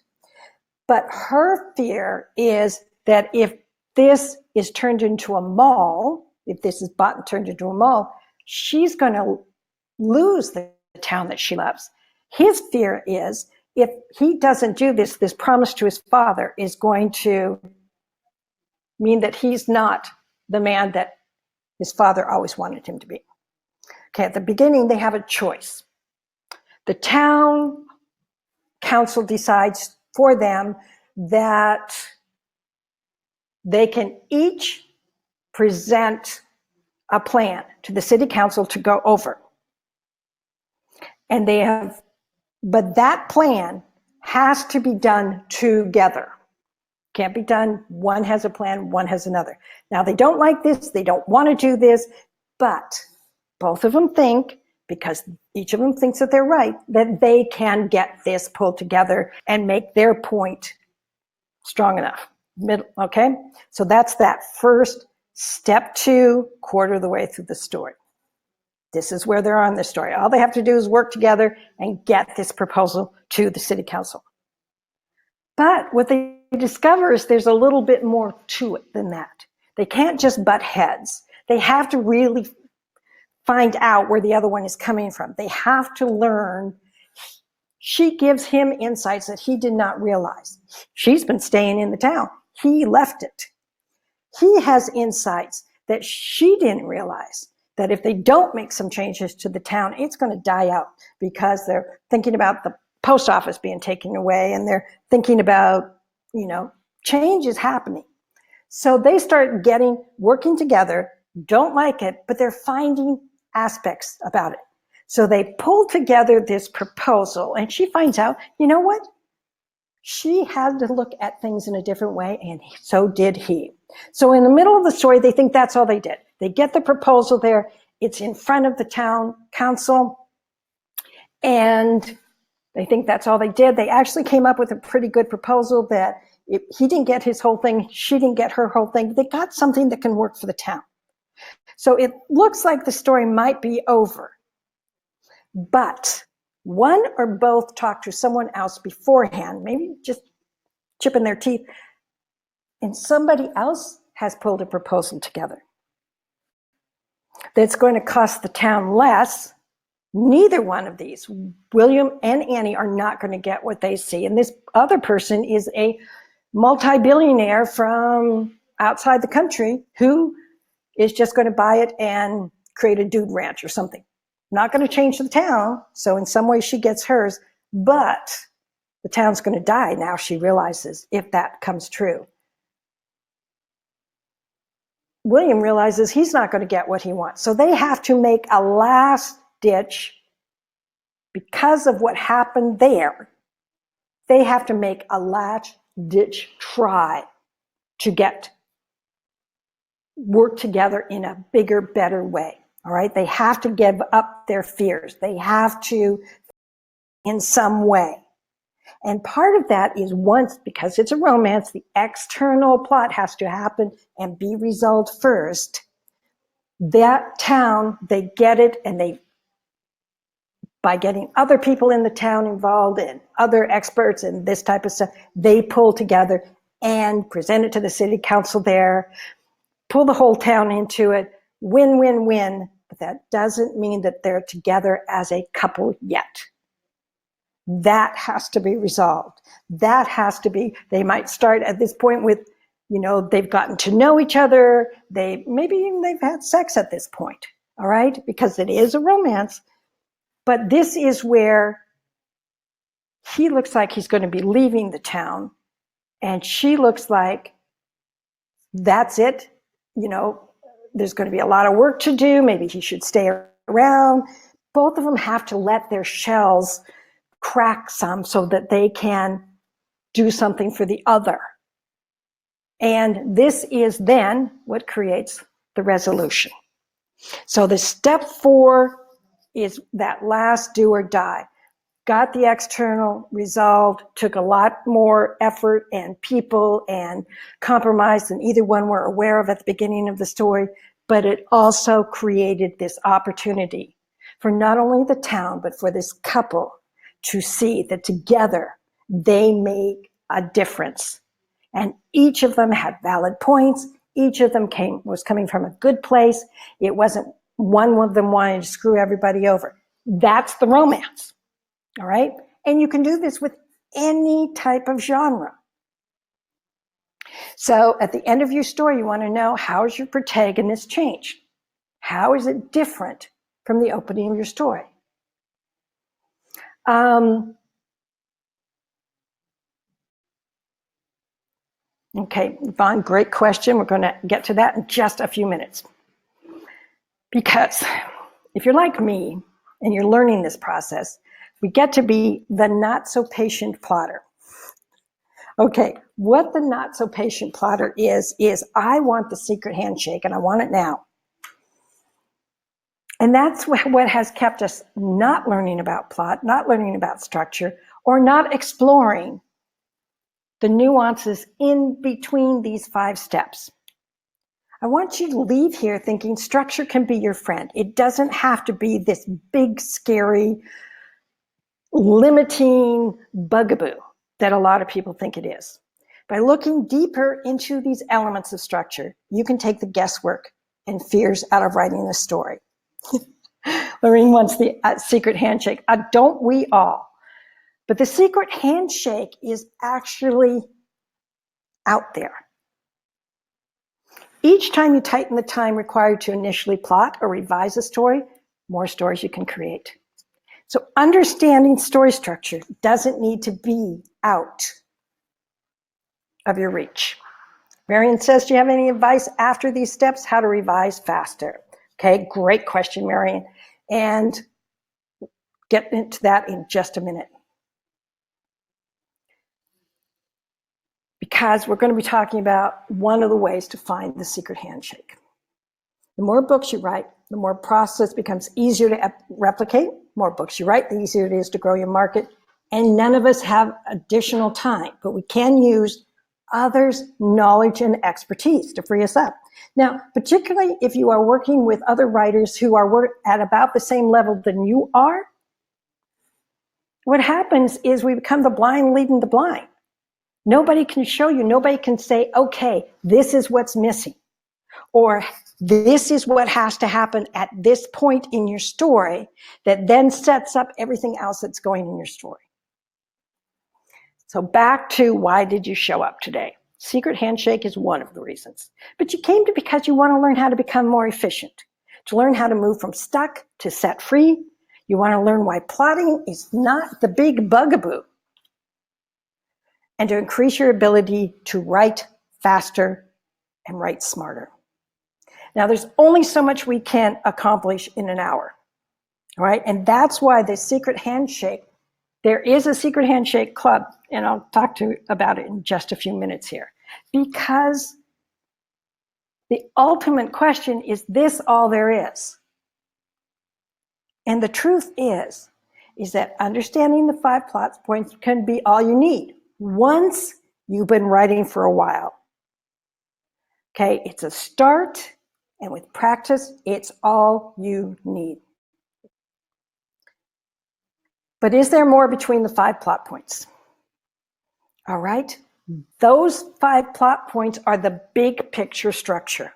But her fear is that if this is turned into a mall, if this is bought and turned into a mall, she's going to lose the town that she loves. His fear is if he doesn't do this, this promise to his father is going to mean that he's not the man that his father always wanted him to be. Okay, at the beginning, they have a choice. The town council decides for them that they can each present a plan to the city council to go over. And but that plan has to be done together. Can't be done, one has a plan, one has another. Now they don't like this, they don't want to do this, but both of them think, because each of them thinks that they're right, that they can get this pulled together and make their point strong enough. Okay, so that's that first step 2, quarter of the way through the story. This is where they're on the story. All they have to do is work together and get this proposal to the city council. But what they discover is there's a little bit more to it than that. They can't just butt heads. They have to really find out where the other one is coming from. They have to learn. She gives him insights that he did not realize. She's been staying in the town. He left it. He has insights that she didn't realize, that if they don't make some changes to the town, it's going to die out, because they're thinking about the post office being taken away, and they're thinking about, change is happening. So they start working together, don't like it, but they're finding aspects about it. So they pull together this proposal, and she finds out, you know what? She had to look at things in a different way, and so did he. So in the middle of the story, they think that's all they did. They get the proposal there. It's in front of the town council, and they think that's all they did. They actually came up with a pretty good proposal that he didn't get his whole thing, she didn't get her whole thing. They got something that can work for the town. So it looks like the story might be over. But one or both talk to someone else beforehand, maybe just chipping their teeth, and somebody else has pulled a proposal together that's going to cost the town less. Neither one of these, William and Annie, are not going to get what they see. And this other person is a multi-billionaire from outside the country who is just going to buy it and create a dude ranch or something. Not going to change the town. So in some way she gets hers, but the town's going to die now, she realizes, if that comes true. William realizes he's not going to get what he wants. So they have to make a last ditch because of what happened there. They have to make a last ditch try to work together in a bigger, better way. All right. They have to give up their fears. They have to, in some way. And part of that is because it's a romance, the external plot has to happen and be resolved first. That town, they get it, and by getting other people in the town involved and other experts and this type of stuff, they pull together and present it to the city council there, pull the whole town into it, win, win, win. But that doesn't mean that they're together as a couple yet. That has to be resolved. That has to be, they might start at this point with, they've gotten to know each other. Maybe even they've had sex at this point. All right. Because it is a romance. But this is where he looks like he's going to be leaving the town. And she looks like that's it. There's going to be a lot of work to do. Maybe he should stay around. Both of them have to let their shells crack some so that they can do something for the other. And this is then what creates the resolution. So the step 4 is that last do or die. Got the external resolved, took a lot more effort and people and compromise than either one were aware of at the beginning of the story, but it also created this opportunity for not only the town, but for this couple to see that together they make a difference. And each of them had valid points. Each of them was coming from a good place. It wasn't one of them wanting to screw everybody over. That's the romance. All right. And you can do this with any type of genre. So at the end of your story, you want to know, how is your protagonist changed? How is it different from the opening of your story? Okay, Yvonne, great question. We're going to get to that in just a few minutes. Because if you're like me and you're learning this process, we get to be the not-so-patient plotter. Okay, what the not-so-patient plotter is I want the secret handshake and I want it now. And that's what has kept us not learning about plot, not learning about structure, or not exploring the nuances in between these 5 steps. I want you to leave here thinking structure can be your friend. It doesn't have to be this big, scary, limiting bugaboo that a lot of people think it is. By looking deeper into these elements of structure, you can take the guesswork and fears out of writing a story. Lorraine wants the secret handshake. Don't we all? But the secret handshake is actually out there. Each time you tighten the time required to initially plot or revise a story, more stories you can create. So understanding story structure doesn't need to be out of your reach. Marion says, do you have any advice after these steps, how to revise faster? Okay, great question, Marion. And get into that in just a minute. Because we're going to be talking about one of the ways to find the secret handshake. The more books you write, the more process becomes easier to replicate. More books you write, the easier it is to grow your market. And none of us have additional time, but we can use others' knowledge and expertise to free us up. Now, particularly if you are working with other writers who are at about the same level than you are, what happens is we become the blind leading the blind. Nobody can show you, nobody can say, okay, this is what's missing. Or this is what has to happen at this point in your story that then sets up everything else that's going in your story. So back to why did you show up today? Secret handshake is one of the reasons. But you came to because you want to learn how to become more efficient, to learn how to move from stuck to set free. You want to learn why plotting is not the big bugaboo, and to increase your ability to write faster and write smarter. Now, there's only so much we can accomplish in an hour, all right? And that's why the secret handshake, there is a secret handshake club, and I'll talk to you about it in just a few minutes here, because the ultimate question is this all there is? And the truth is that understanding the 5 plot points can be all you need once you've been writing for a while. Okay, it's a start, and with practice, it's all you need. But is there more between the 5 plot points? All right, those 5 plot points are the big picture structure.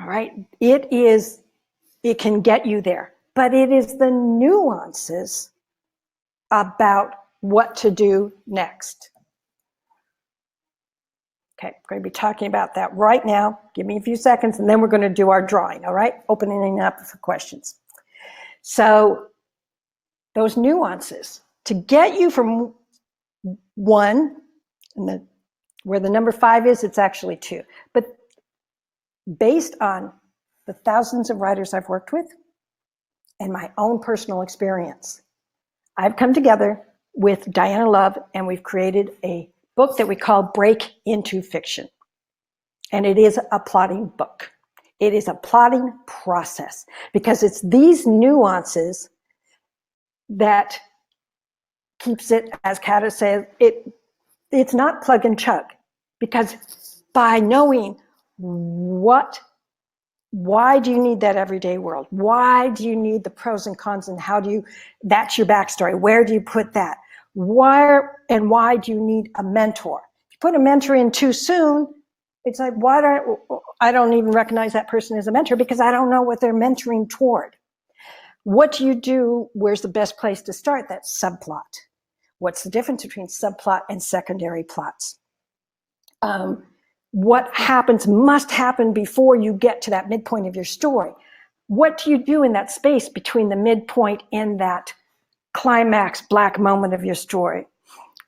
All right, it can get you there, but it is the nuances about what to do next. Okay, I'm going to be talking about that right now. Give me a few seconds, and then we're going to do our drawing, all right? Opening up for questions. So those nuances, to get you from 1, and where the number 5 is, it's actually 2. But based on the thousands of writers I've worked with and my own personal experience, I've come together with Diana Love, and we've created a book that we call Break into Fiction. And it is a plotting book. It is a plotting process, because it's these nuances that keeps it, as Kata says, it's not plug and chug, because by knowing why do you need that everyday world? Why do you need the pros and cons, and that's your backstory. Where do you put that? Why do you need a mentor? If you put a mentor in too soon, it's like, I don't even recognize that person as a mentor, because I don't know what they're mentoring toward. What do you do? Where's the best place to start? That subplot. What's the difference between subplot and secondary plots? What must happen before you get to that midpoint of your story? What do you do in that space between the midpoint and that climax black moment of your story?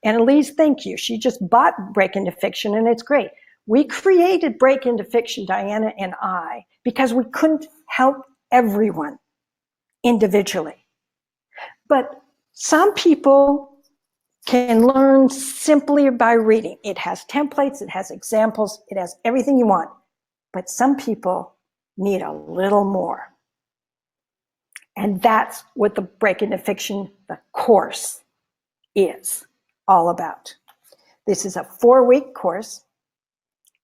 And Elise, thank you. She just bought Break into Fiction, and it's great. We created Break into Fiction, Diana and I, because we couldn't help everyone individually. But some people can learn simply by reading. It has templates, it has examples, it has everything you want. But some people need a little more. And that's what the Break into Fiction, the course, is all about. This is a 4-week course,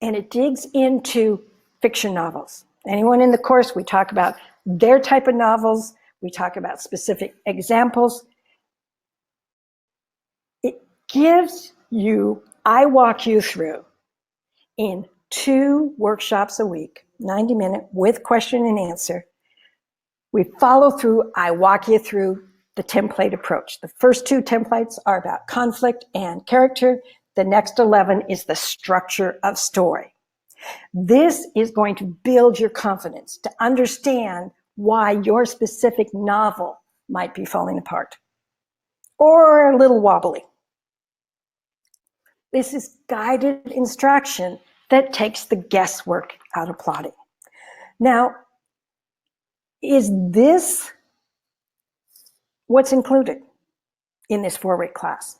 and it digs into fiction novels. Anyone in the course, we talk about their type of novels, we talk about specific examples. I walk you through in 2 workshops a week, 90-minute with question and answer. We follow through, I walk you through the template approach. The first 2 templates are about conflict and character. The next 11 is the structure of story. This is going to build your confidence to understand why your specific novel might be falling apart or a little wobbly. This is guided instruction that takes the guesswork out of plotting. Now, is this what's included in this 4-week class?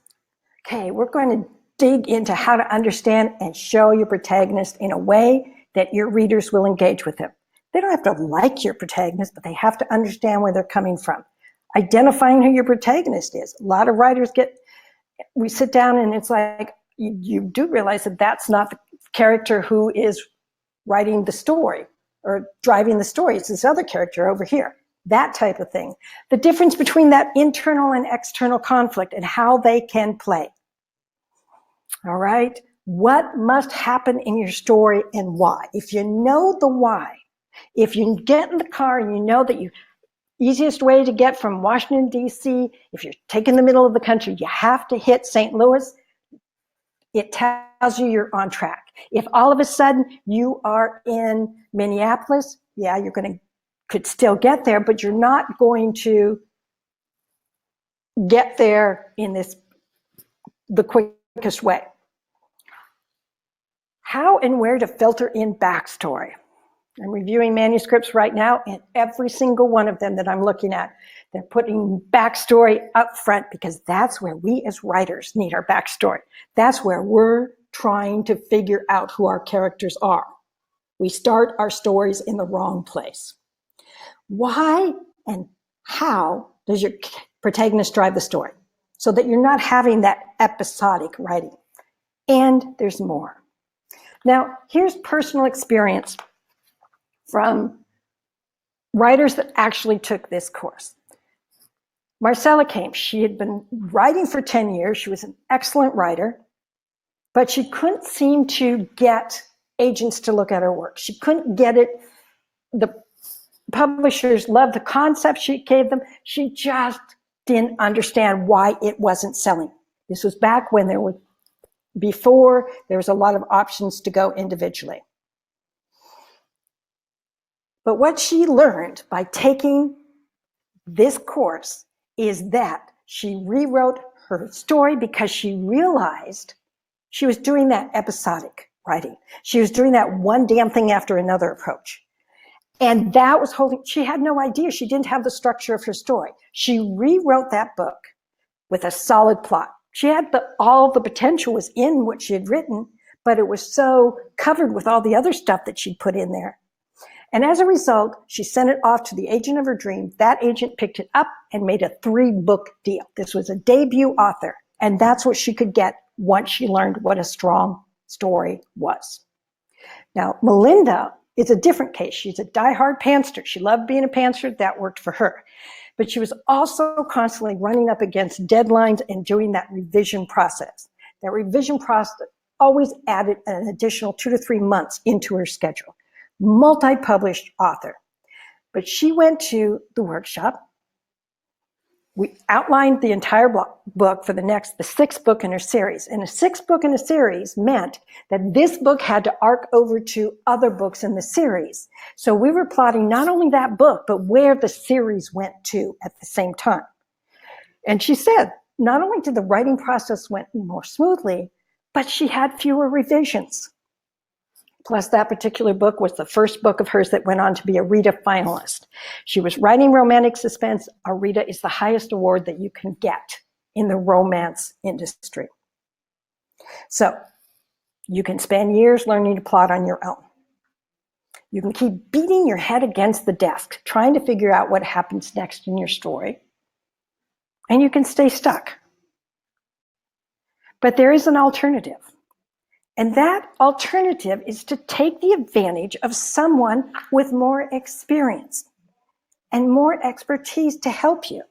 Okay, we're going to dig into how to understand and show your protagonist in a way that your readers will engage with him. They don't have to like your protagonist, but they have to understand where they're coming from. Identifying who your protagonist is. A lot of writers we sit down and it's like, you do realize that that's not the character who is writing the story or driving the story. It's this other character over here, that type of thing. The difference between that internal and external conflict and how they can play. All right. What must happen in your story and why? If you know the why, if you get in the car and you know that easiest way to get from Washington, D.C., if you're taking the middle of the country, you have to hit St. Louis. It tells you you're on track. If all of a sudden you are in Minneapolis, yeah, could still get there, but you're not going to get there in the quickest way. How and where to filter in backstory. I'm reviewing manuscripts right now, and every single one of them that I'm looking at, they're putting backstory up front because that's where we as writers need our backstory. That's where we're trying to figure out who our characters are. We start our stories in the wrong place. Why and how does your protagonist drive the story? So that you're not having that episodic writing. And there's more. Now, here's personal experience from writers that actually took this course. Marcella came. She had been writing for 10 years. She was an excellent writer, but she couldn't seem to get agents to look at her work. She couldn't get it. The publishers loved the concept she gave them. She just didn't understand why it wasn't selling. This was back when before there was a lot of options to go individually. But what she learned by taking this course is that she rewrote her story because she realized she was doing that episodic writing. She was doing that one damn thing after another approach. And that was she had no idea. She didn't have the structure of her story. She rewrote that book with a solid plot. She had all the potential was in what she had written, but it was so covered with all the other stuff that she'd put in there. And as a result, she sent it off to the agent of her dream. That agent picked it up and made a 3-book deal. This was a debut author. And that's what she could get once she learned what a strong story was. Now, Melinda is a different case. She's a diehard pantser. She loved being a pantser. That worked for her. But she was also constantly running up against deadlines and doing that revision process. That revision process always added an additional 2 to 3 months into her schedule. Multi-published author. But she went to the workshop. We outlined the entire book for the 6th book in her series. And a 6th book in a series meant that this book had to arc over to other books in the series. So we were plotting not only that book, but where the series went to at the same time. And she said, not only did the writing process went more smoothly, but she had fewer revisions. Plus, that particular book was the first book of hers that went on to be a Rita finalist. She was writing romantic suspense. A Rita is the highest award that you can get in the romance industry. So you can spend years learning to plot on your own. You can keep beating your head against the desk, trying to figure out what happens next in your story. And you can stay stuck. But there is an alternative. And that alternative is to take the advantage of someone with more experience and more expertise to help you.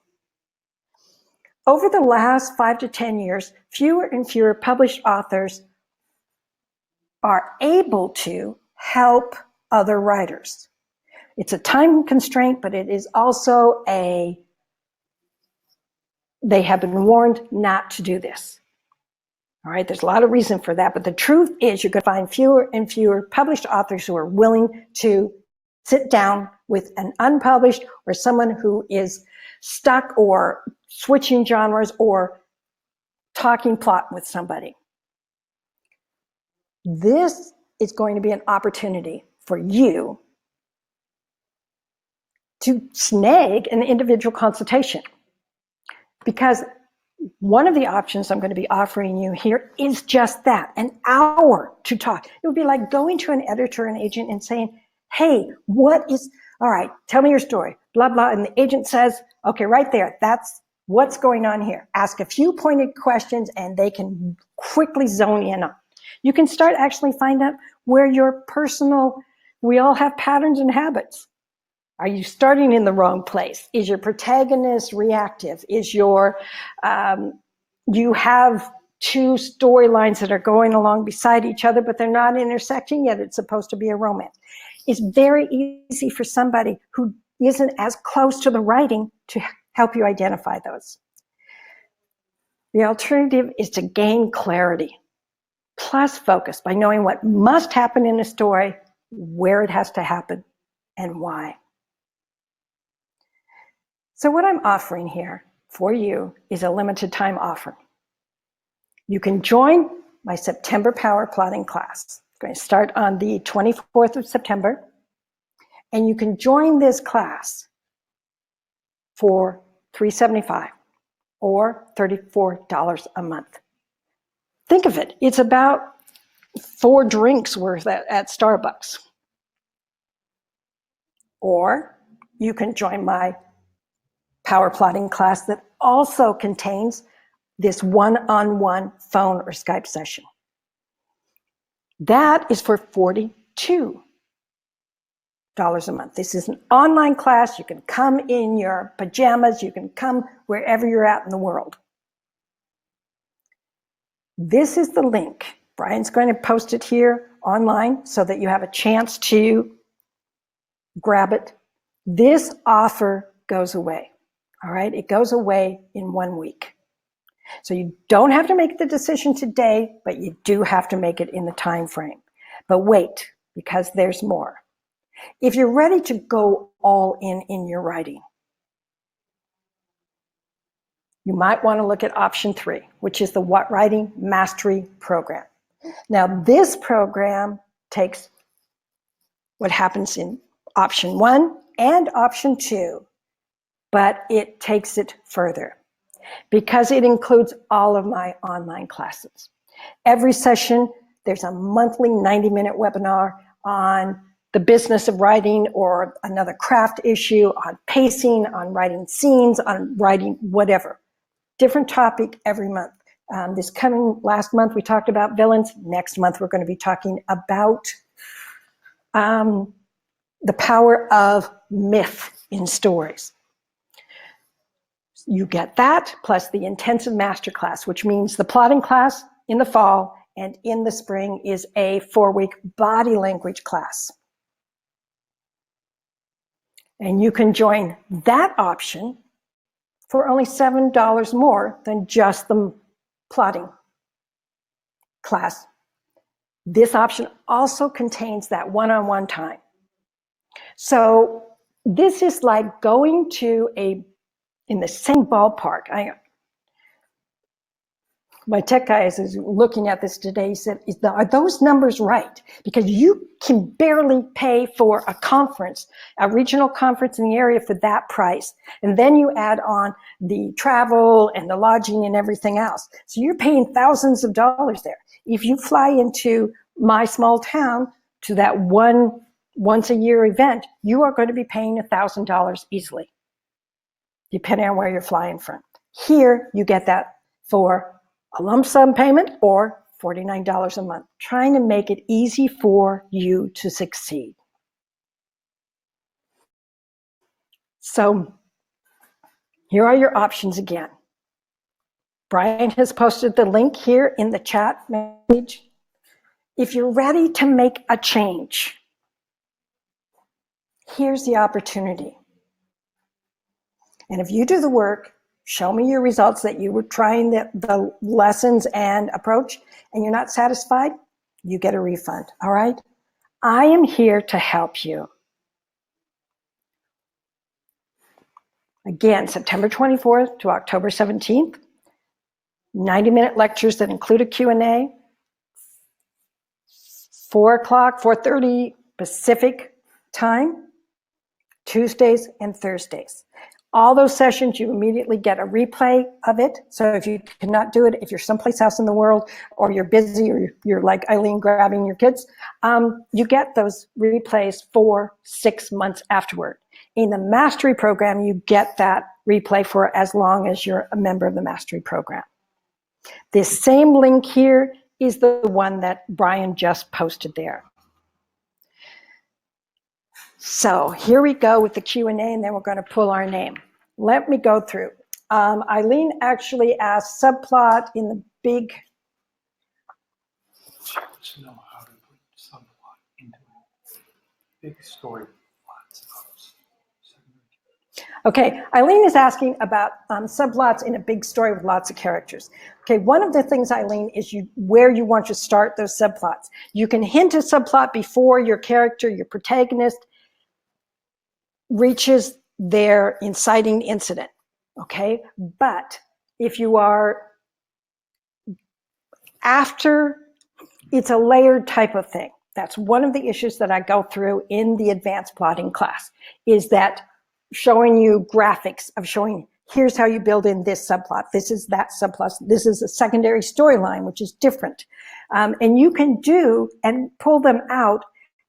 Over the last 5 to 10 years, fewer and fewer published authors are able to help other writers. It's a time constraint, but it is also they have been warned not to do this. All right, there's a lot of reason for that, but the truth is you're going to find fewer and fewer published authors who are willing to sit down with an unpublished or someone who is stuck or switching genres or talking plot with somebody. This is going to be an opportunity for you to snag an individual consultation, because one of the options I'm going to be offering you here is just that, an hour to talk. It would be like going to an editor and agent and saying, hey, all right, tell me your story, blah, blah. And the agent says, okay, right there, that's what's going on here. Ask a few pointed questions and they can quickly zone in on. You can start actually find out where your we all have patterns and habits. Are you starting in the wrong place? Is your protagonist reactive? Is you have 2 storylines that are going along beside each other, but they're not intersecting yet. It's supposed to be a romance. It's very easy for somebody who isn't as close to the writing to help you identify those. The alternative is to gain clarity. plus focus by knowing what must happen in a story, where it has to happen, and why. So what I'm offering here for you is a limited time offer. You can join my September power plotting class. It's going to start on the 24th of September. And you can join this class for $375 or $34 a month. Think of it, it's about 4 drinks worth at Starbucks. Or you can join my power plotting class that also contains this one-on-one phone or Skype session. That is for $42 a month. This is an online class. You can come in your pajamas. You can come wherever you're at in the world. This is the link. Brian's going to post it here online so that you have a chance to grab it. This offer goes away. All right, it goes away in 1 week. So you don't have to make the decision today, but you do have to make it in the time frame. But wait, because there's more. If you're ready to go all in your writing, you might want to look at option 3, which is the What Writing Mastery Program. Now, this program takes what happens in option 1 and option 2, but it takes it further because it includes all of my online classes. Every session, there's a monthly 90-minute webinar on the business of writing or another craft issue, on pacing, on writing scenes, on writing whatever. Different topic every month. Last month we talked about villains. Next month we're going to be talking about the power of myth in stories. You get that plus the intensive masterclass, which means the plotting class in the fall and in the spring is a 4-week body language class. And you can join that option for only $7 more than just the plotting class. This option also contains that one-on-one time. So this is like going to in the same ballpark. My tech guy is looking at this today. He said, are those numbers right? Because you can barely pay for a conference, a regional conference in the area for that price. And then you add on the travel and the lodging and everything else. So you're paying thousands of dollars there. If you fly into my small town to that once a year event, you are going to be paying $1,000 easily, depending on where you're flying from. Here, you get that for a lump sum payment or $49 a month, trying to make it easy for you to succeed. So here are your options again. Brian has posted the link here in the chat message. If you're ready to make a change, here's the opportunity. And if you do the work, show me your results that you were trying the lessons and approach, and you're not satisfied, you get a refund, all right? I am here to help you. Again, September 24th to October 17th, 90-minute lectures that include a Q&A, 4:30 Pacific time, Tuesdays and Thursdays. All those sessions, you immediately get a replay of it. So if you cannot do it, if you're someplace else in the world, or you're busy, or you're like Eileen grabbing your kids, you get those replays for 6 months afterward. In the Mastery Program, you get that replay for as long as you're a member of the Mastery Program. This same link here is the one that Brian just posted there. So here we go with the Q&A, and then we're going to pull our name. Let me go through. Eileen actually asked subplot in the big. To know how to put subplot into a big story. Okay, Eileen is asking about subplots in a big story with lots of characters. Okay, one of the things, Eileen, is where you want to start those subplots. You can hint a subplot before your character, your protagonist, reaches their inciting incident. Okay, but if you are after, it's a layered type of thing. That's one of the issues that I go through in the advanced plotting class, is that showing you graphics of showing, here's how you build in this subplot. This is that subplot. This is a secondary storyline, which is different. And you can do and pull them out.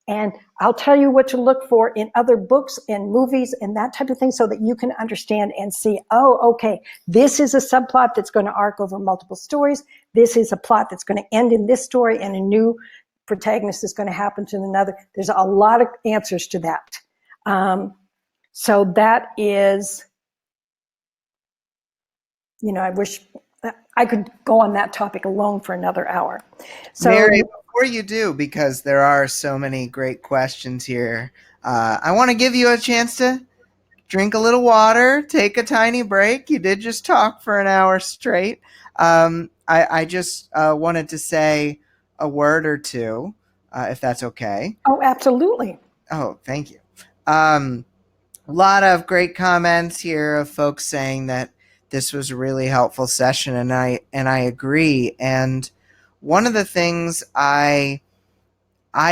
And I'll tell you what to look for in other books and movies and that type of thing, so that you can understand and see, oh, okay, this is a subplot that's going to arc over multiple stories. This is a plot that's going to end in this story, and a new protagonist is going to happen to another. There's a lot of answers to that. So that is, I wish I could go on that topic alone for another hour. So, Mary, before you do, because there are so many great questions here, I want to give you a chance to drink a little water, take a tiny break. You did just talk for an hour straight. I just wanted to say a word or two, if that's okay. Oh, absolutely. Oh, thank you. A lot of great comments here of folks saying that this was a really helpful session, and I agree. And one of the things I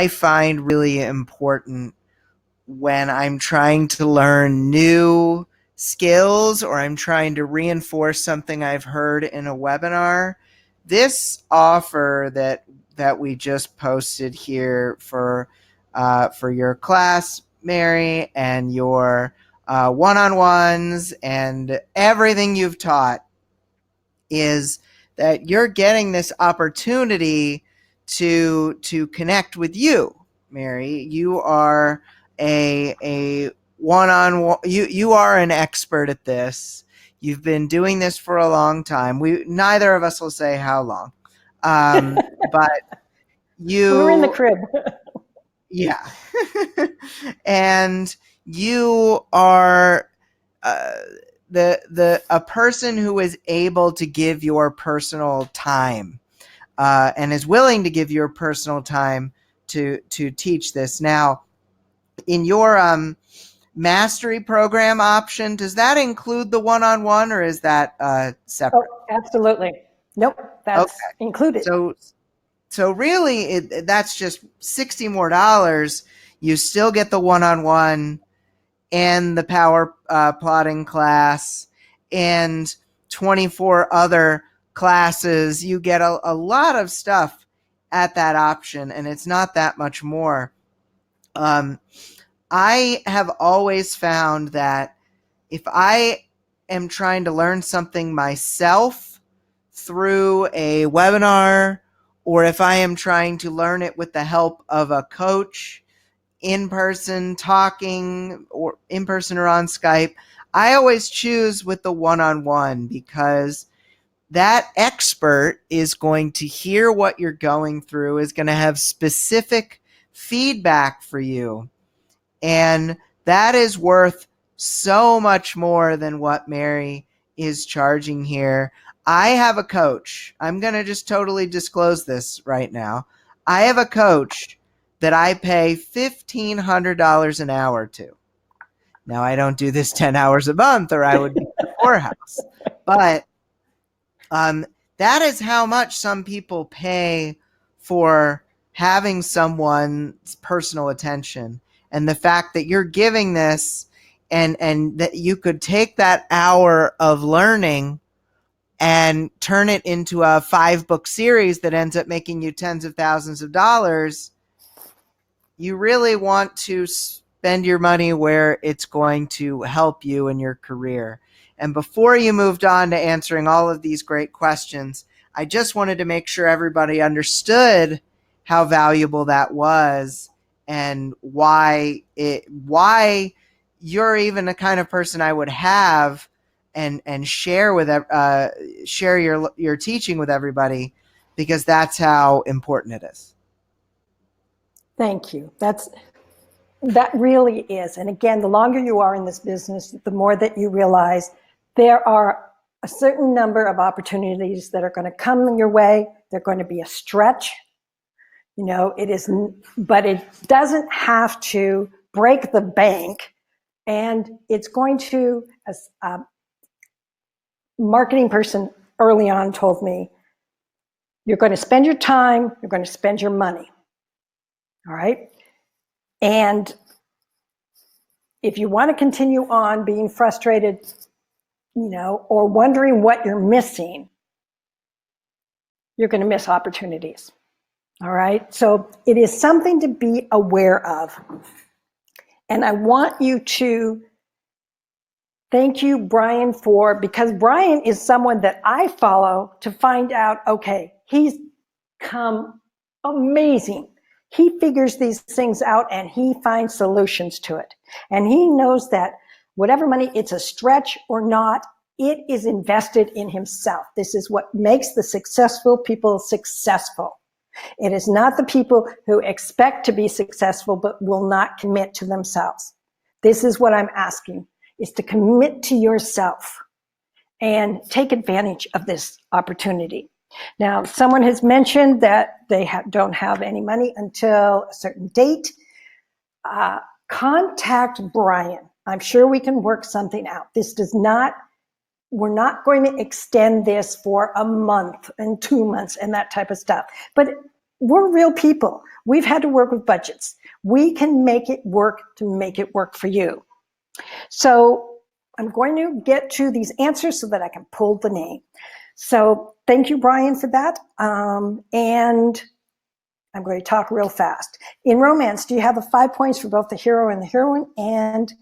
find really important when I'm trying to learn new skills or I'm trying to reinforce something I've heard in a webinar, this offer that we just posted here for your class, Mary, and your one-on-ones and everything you've taught, is that you're getting this opportunity to connect with you, Mary. You are a one-on-one. You are an expert at this. You've been doing this for a long time. Neither of us will say how long, but we're in the crib. Yeah, and you are a person who is able to give your personal time and is willing to give your personal time to teach this. Now, in your mastery program option, does that include the one-on-one, or is that separate? Oh, absolutely. Nope, that's included. So really, that's just $60 more. You still get the one-on-one and the power plotting class and 24 other classes. You get a lot of stuff at that option, and it's not that much more. I have always found that if I am trying to learn something myself through a webinar, or if I am trying to learn it with the help of a coach, in person, talking, or in person or on Skype, I always choose with the one-on-one, because that expert is going to hear what you're going through, is going to have specific feedback for you. And that is worth so much more than what Mary is charging here. I have a coach. I'm going to just totally disclose this right now. I have a coach that I pay $1,500 an hour to. Now, I don't do this 10 hours a month, or I would be in the poorhouse. But that is how much some people pay for having someone's personal attention. And the fact that you're giving this, and that you could take that hour of learning and turn it into a 5-book series that ends up making you tens of thousands of dollars, you really want to spend your money where it's going to help you in your career. And before you moved on to answering all of these great questions, I just wanted to make sure everybody understood how valuable that was, and why you're even the kind of person I would have and share with share your teaching with everybody, because that's how important it is. Thank you. That really is. And again, the longer you are in this business, the more that you realize there are a certain number of opportunities that are going to come your way. They're going to be a stretch. You know, it is, but it doesn't have to break the bank. And it's going to, as a marketing person early on told me, you're going to spend your time, you're going to spend your money. All right. And if you want to continue on being frustrated, you know, or wondering what you're missing, you're going to miss opportunities. All right. So it is something to be aware of. And I want you to thank you, Brian, because Brian is someone that I follow to find out, okay, he's come amazing. He figures these things out and he finds solutions to it. And he knows that whatever money, it's a stretch or not, it is invested in himself. This is what makes the successful people successful. It is not the people who expect to be successful but will not commit to themselves. This is what I'm asking, is to commit to yourself and take advantage of this opportunity. Now, someone has mentioned that they don't have any money until a certain date. Contact Brian. I'm sure we can work something out. We're not going to extend this for a month and 2 months and that type of stuff. But we're real people. We've had to work with budgets. We can make it work to make it work for you. So I'm going to get to these answers so that I can pull the name. So thank you, Brian, for that. And I'm going to talk real fast. In romance, do you have the 5 points for both the hero and the heroine and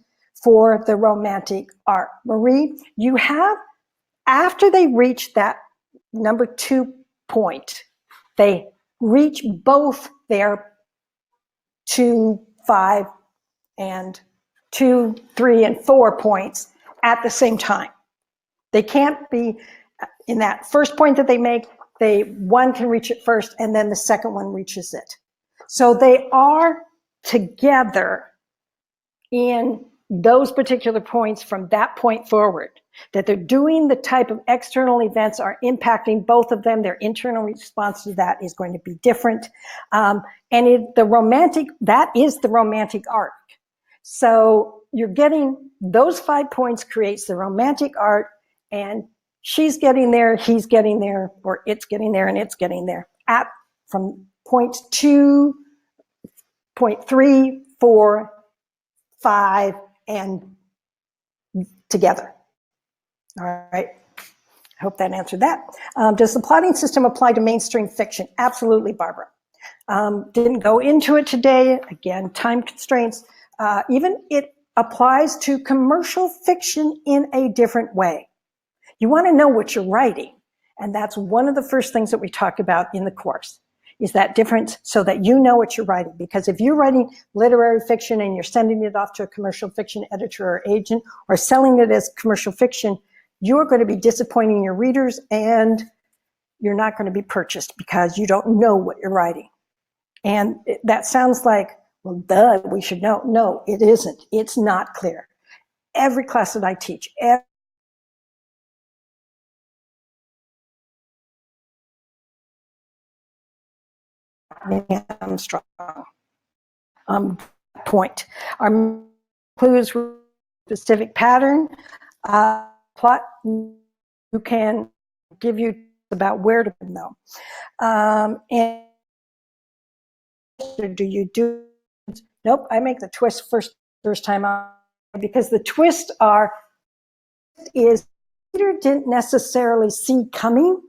for the romantic arc? Marie, you have, after they reach that number 2 point, they reach both their 2, 5, and 2, 3, and 4 points at the same time. They can't be in that first point that they make, one can reach it first and then the second one reaches it. So they are together in those particular points from that point forward, that they're doing the type of external events are impacting both of them. Their internal response to that is going to be different. And that is the romantic arc. So you're getting those 5 points creates the romantic arc, and she's getting there, he's getting there, or it's getting there and it's getting there from point 2, point 3, 4, 5, and together. All right. I hope that answered that. Does the plotting system apply to mainstream fiction? Absolutely, Barbara. Didn't go into it today. Again, time constraints. Even it applies to commercial fiction in a different way. You want to know what you're writing. And that's one of the first things that we talk about in the course, is that difference so that you know what you're writing. Because if you're writing literary fiction and you're sending it off to a commercial fiction editor or agent or selling it as commercial fiction, you're going to be disappointing your readers and you're not going to be purchased because you don't know what you're writing. And that sounds like, well, duh, we should know. No, it isn't. It's not clear. Every class that I teach, strong point. Our clues specific pattern, plot who can give you about where to know. And do you do? Nope, I make the twist first time out, because the twist is reader didn't necessarily see coming,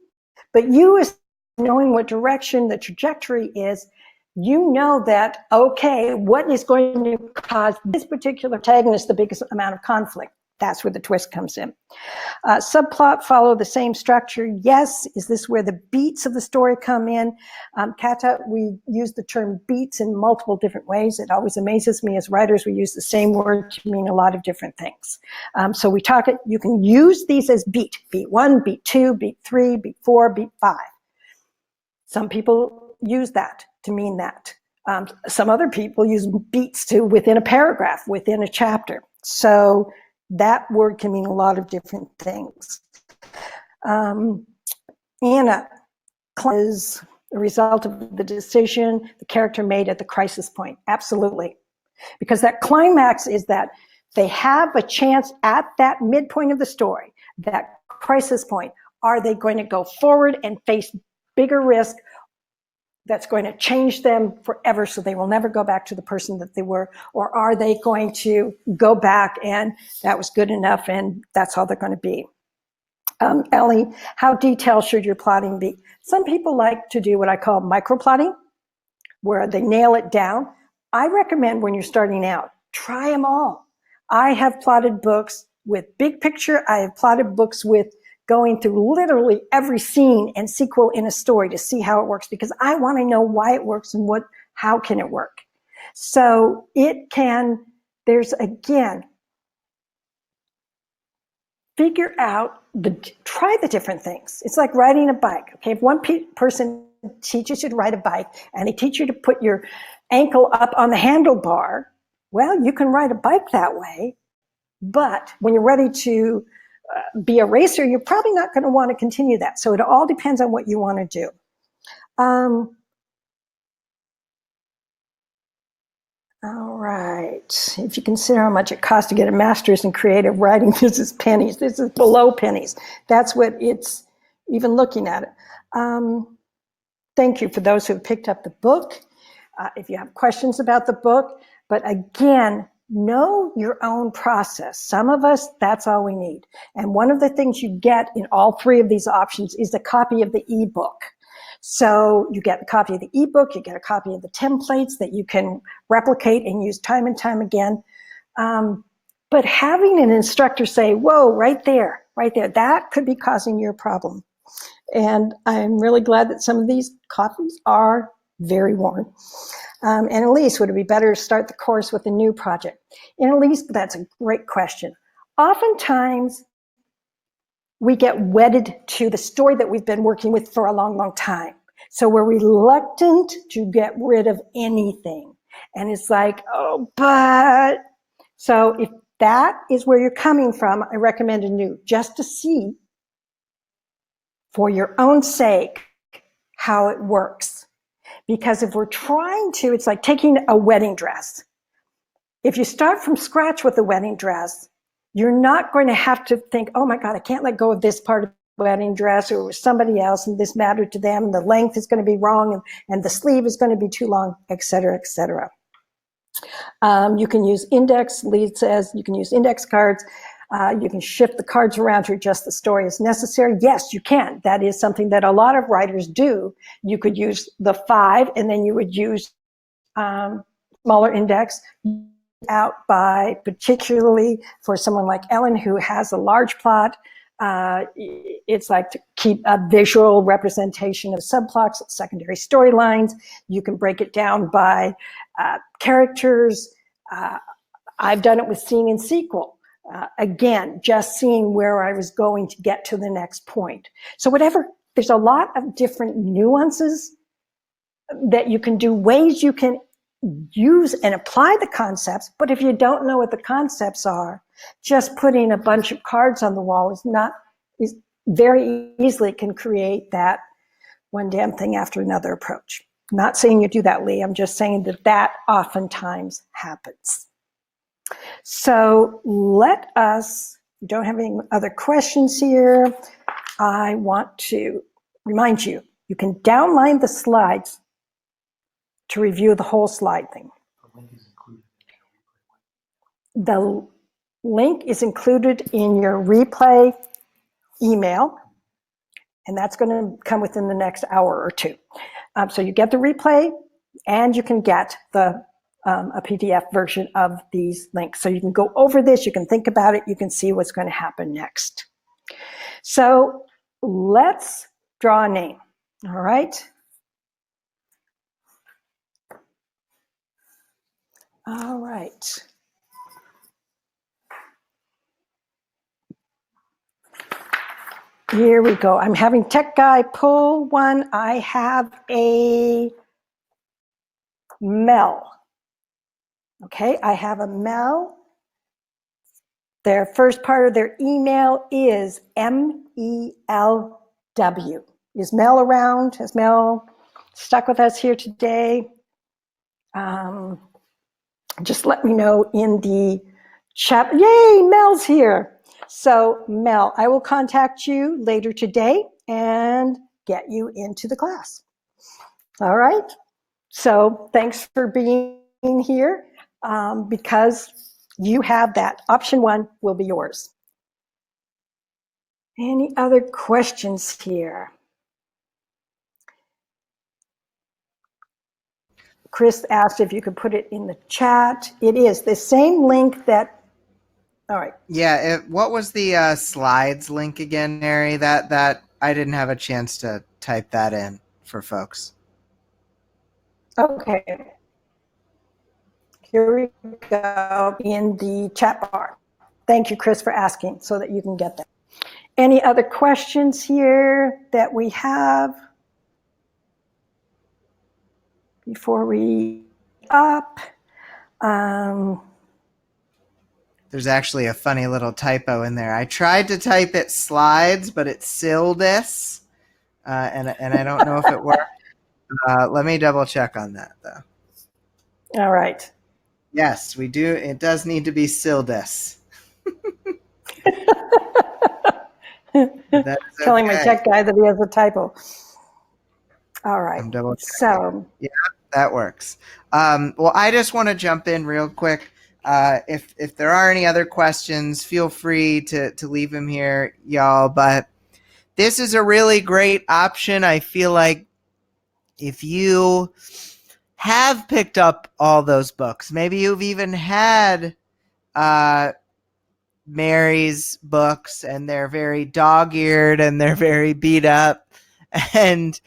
but you, as knowing what direction the trajectory is, you know that, okay, what is going to cause this particular protagonist the biggest amount of conflict? That's where the twist comes in. Subplot follow the same structure. Yes. Is this where the beats of the story come in? Kata, we use the term beats in multiple different ways. It always amazes me as writers, we use the same word to mean a lot of different things. So you can use these as beat 1, beat 2, beat 3, beat 4, beat 5. Some people use that to mean that. Some other people use beats to within a paragraph, within a chapter. So that word can mean a lot of different things. Anna is a result of the decision the character made at the crisis point. Absolutely. Because that climax is that they have a chance at that midpoint of the story, that crisis point. Are they going to go forward and face bigger risk that's going to change them forever so they will never go back to the person that they were? Or are they going to go back and that was good enough and that's how they're going to be? Ellie, how detailed should your plotting be? Some people like to do what I call micro-plotting, where they nail it down. I recommend when you're starting out, try them all. I have plotted books with big picture. I have plotted books with going through literally every scene and sequel in a story to see how it works, because I want to know why it works and how can it work. So there's again, figure out, try the different things. It's like riding a bike. Okay, if one person teaches you to ride a bike and they teach you to put your ankle up on the handlebar, well, you can ride a bike that way. But when you're ready to be a racer, you're probably not going to want to continue that. So it all depends on what you want to do. All right. If you consider how much it costs to get a master's in creative writing, this is pennies. This is below pennies. That's what it's even looking at it. Thank you for those who have picked up the book. If you have questions about the book, but again, know your own process. Some of us, that's all we need. And one of the things you get in all three of these options is a copy of the ebook. So you get a copy of the ebook, you get a copy of the templates that you can replicate and use time and time again. But having an instructor say, whoa, right there, that could be causing you a problem. And I'm really glad that some of these copies are very worn. And Elise, would it be better to start the course with a new project? And Elise, that's a great question. Oftentimes, we get wedded to the story that we've been working with for a long, long time. So we're reluctant to get rid of anything. And it's like, oh, but. So if that is where you're coming from, I recommend a new, just to see, for your own sake, how it works. Because if we're trying to, it's like taking a wedding dress. If you start from scratch with a wedding dress, you're not going to have to think, oh my God, I can't let go of this part of the wedding dress, or it was somebody else and this mattered to them, and the length is going to be wrong, and the sleeve is going to be too long, et cetera, et cetera. You can use index, Lee says, you can use index cards. You can shift the cards around to adjust the story as necessary. Yes, you can. That is something that a lot of writers do. You could use the 5, and then you would use smaller index out by, particularly for someone like Ellen who has a large plot. It's like to keep a visual representation of subplots, secondary storylines. You can break it down by characters. I've done it with scene and sequel. Again, just seeing where I was going to get to the next point. So there's a lot of different nuances that you can do, ways you can use and apply the concepts. But if you don't know what the concepts are, just putting a bunch of cards on the wall is very easily can create that one damn thing after another approach. I'm not saying you do that, Lee. I'm just saying that oftentimes happens. So let us, we don't have any other questions here. I want to remind you, you can download the slides to review the whole slide thing. The link is included in your replay email, and that's going to come within the next hour or two. So you get the replay, and you can get a PDF version of these links. So you can go over this, you can think about it, you can see what's going to happen next. So let's draw a name, all right? All right. Here we go. I'm having Tech Guy pull one. I have a Mel. Okay, I have a Mel. Their first part of their email is MELW. Is Mel around? Is Mel stuck with us here today? Just let me know in the chat. Yay, Mel's here. So Mel, I will contact you later today and get you into the class. All right. So thanks for being here, because you have that. Option 1 will be yours. Any other questions here? Chris asked if you could put it in the chat. It is the same link that, all right. Yeah. What was the slides link again, Mary? That I didn't have a chance to type that in for folks. Okay. Here we go in the chat bar. Thank you, Chris, for asking so that you can get that. Any other questions here that we have before we up? There's actually a funny little typo in there. I tried to type it slides, but it's Sildis, and I don't know if it worked. Let me double check on that, though. All right. Yes, we do. It does need to be Sildis. That's Telling my okay. tech guy that he has a typo. All right. I'm double checking. So Yeah, that works. Well, I just want to jump in real quick. If there are any other questions, feel free to leave them here, y'all. But this is a really great option. I feel like if you have picked up all those books, maybe you've even had Mary's books, and they're very dog-eared and they're very beat up, and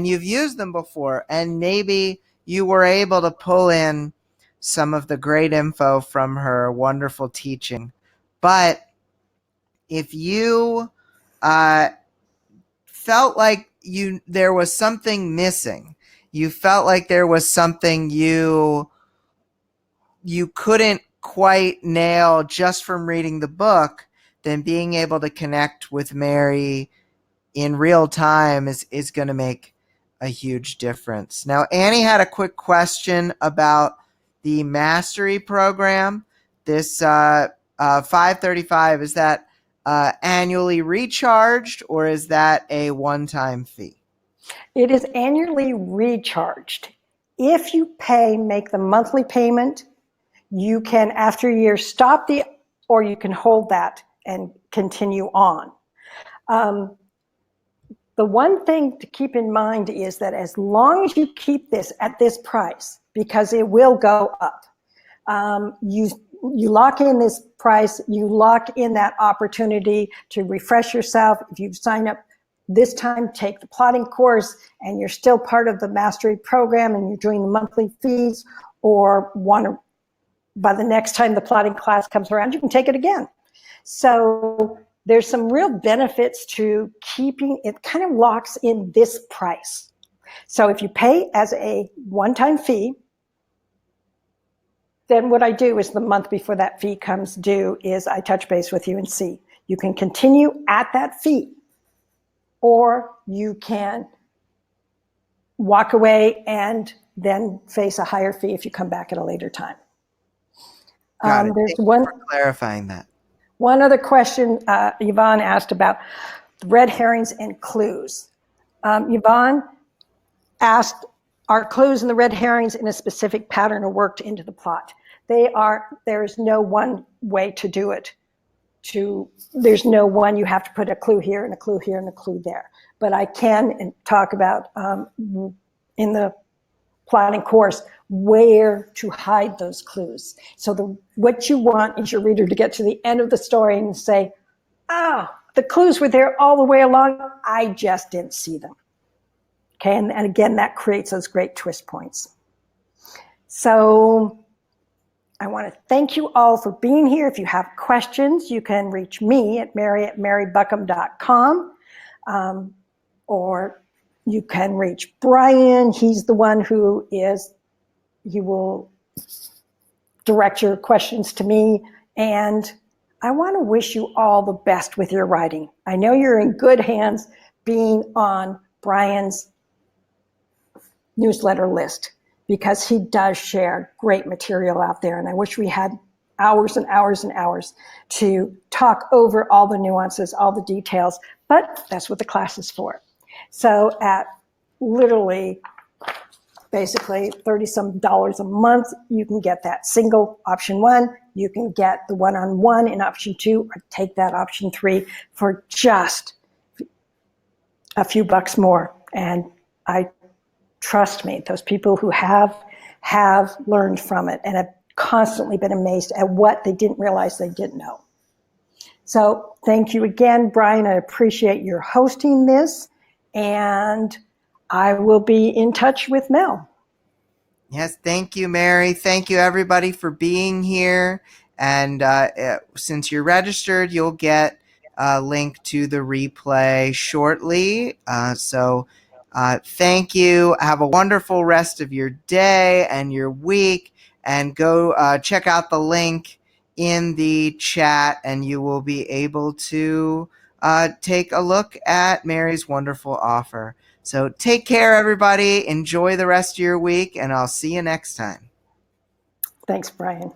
you've used them before, and maybe you were able to pull in some of the great info from her wonderful teaching. But if you felt like there was something missing, you felt like there was something you couldn't quite nail just from reading the book, then being able to connect with Mary in real time is going to make a huge difference. Now, Annie had a quick question about the mastery program. This 535, is that annually recharged, or is that a one-time fee? it is annually recharged. If you make the monthly payment, you can, after a year, stop or you can hold that and continue on. The one thing to keep in mind is that as long as you keep this at this price, because it will go up, you lock in this price, you lock in that opportunity to refresh yourself. If you sign up this time, take the plotting course, and you're still part of the mastery program and you're doing the monthly fees, or by the next time the plotting class comes around, you can take it again. So there's some real benefits to keeping it, kind of locks in this price. So if you pay as a one-time fee, then what I do is the month before that fee comes due is I touch base with you and see. You can continue at that fee, or you can walk away and then face a higher fee if you come back at a later time. Got it. There's Thank you for clarifying that. One other question Yvonne asked about red herrings and clues. Yvonne asked, are clues and the red herrings in a specific pattern or worked into the plot? There is no one way to do it. There's no one, you have to put a clue here and a clue here and a clue there. But I can talk about in the plotting course where to hide those clues. So what you want is your reader to get to the end of the story and say, the clues were there all the way along, I just didn't see them. Okay, and again, that creates those great twist points. So I want to thank you all for being here. If you have questions, you can reach me at mary@marybuckham.com, or you can reach Brian. He's the one who is you will direct your questions to me. And I want to wish you all the best with your writing. I know you're in good hands being on Brian's newsletter list, because he does share great material out there. And I wish we had hours and hours and hours to talk over all the nuances, all the details, but that's what the class is for. So at literally basically $30-some a month, you can get that single option 1. You can get the one-on-one in option 2, or take that option 3 for just a few bucks more. And trust me, those people who have learned from it and have constantly been amazed at what they didn't realize they didn't know. So thank you again, Brian. I appreciate your hosting this, and I will be in touch with Mel. Yes, thank you, Mary. Thank you, everybody, for being here. And since you're registered, you'll get a link to the replay shortly. So thank you. Have a wonderful rest of your day and your week. And go check out the link in the chat, and you will be able to take a look at Mary's wonderful offer. So take care, everybody. Enjoy the rest of your week, and I'll see you next time. Thanks, Brian.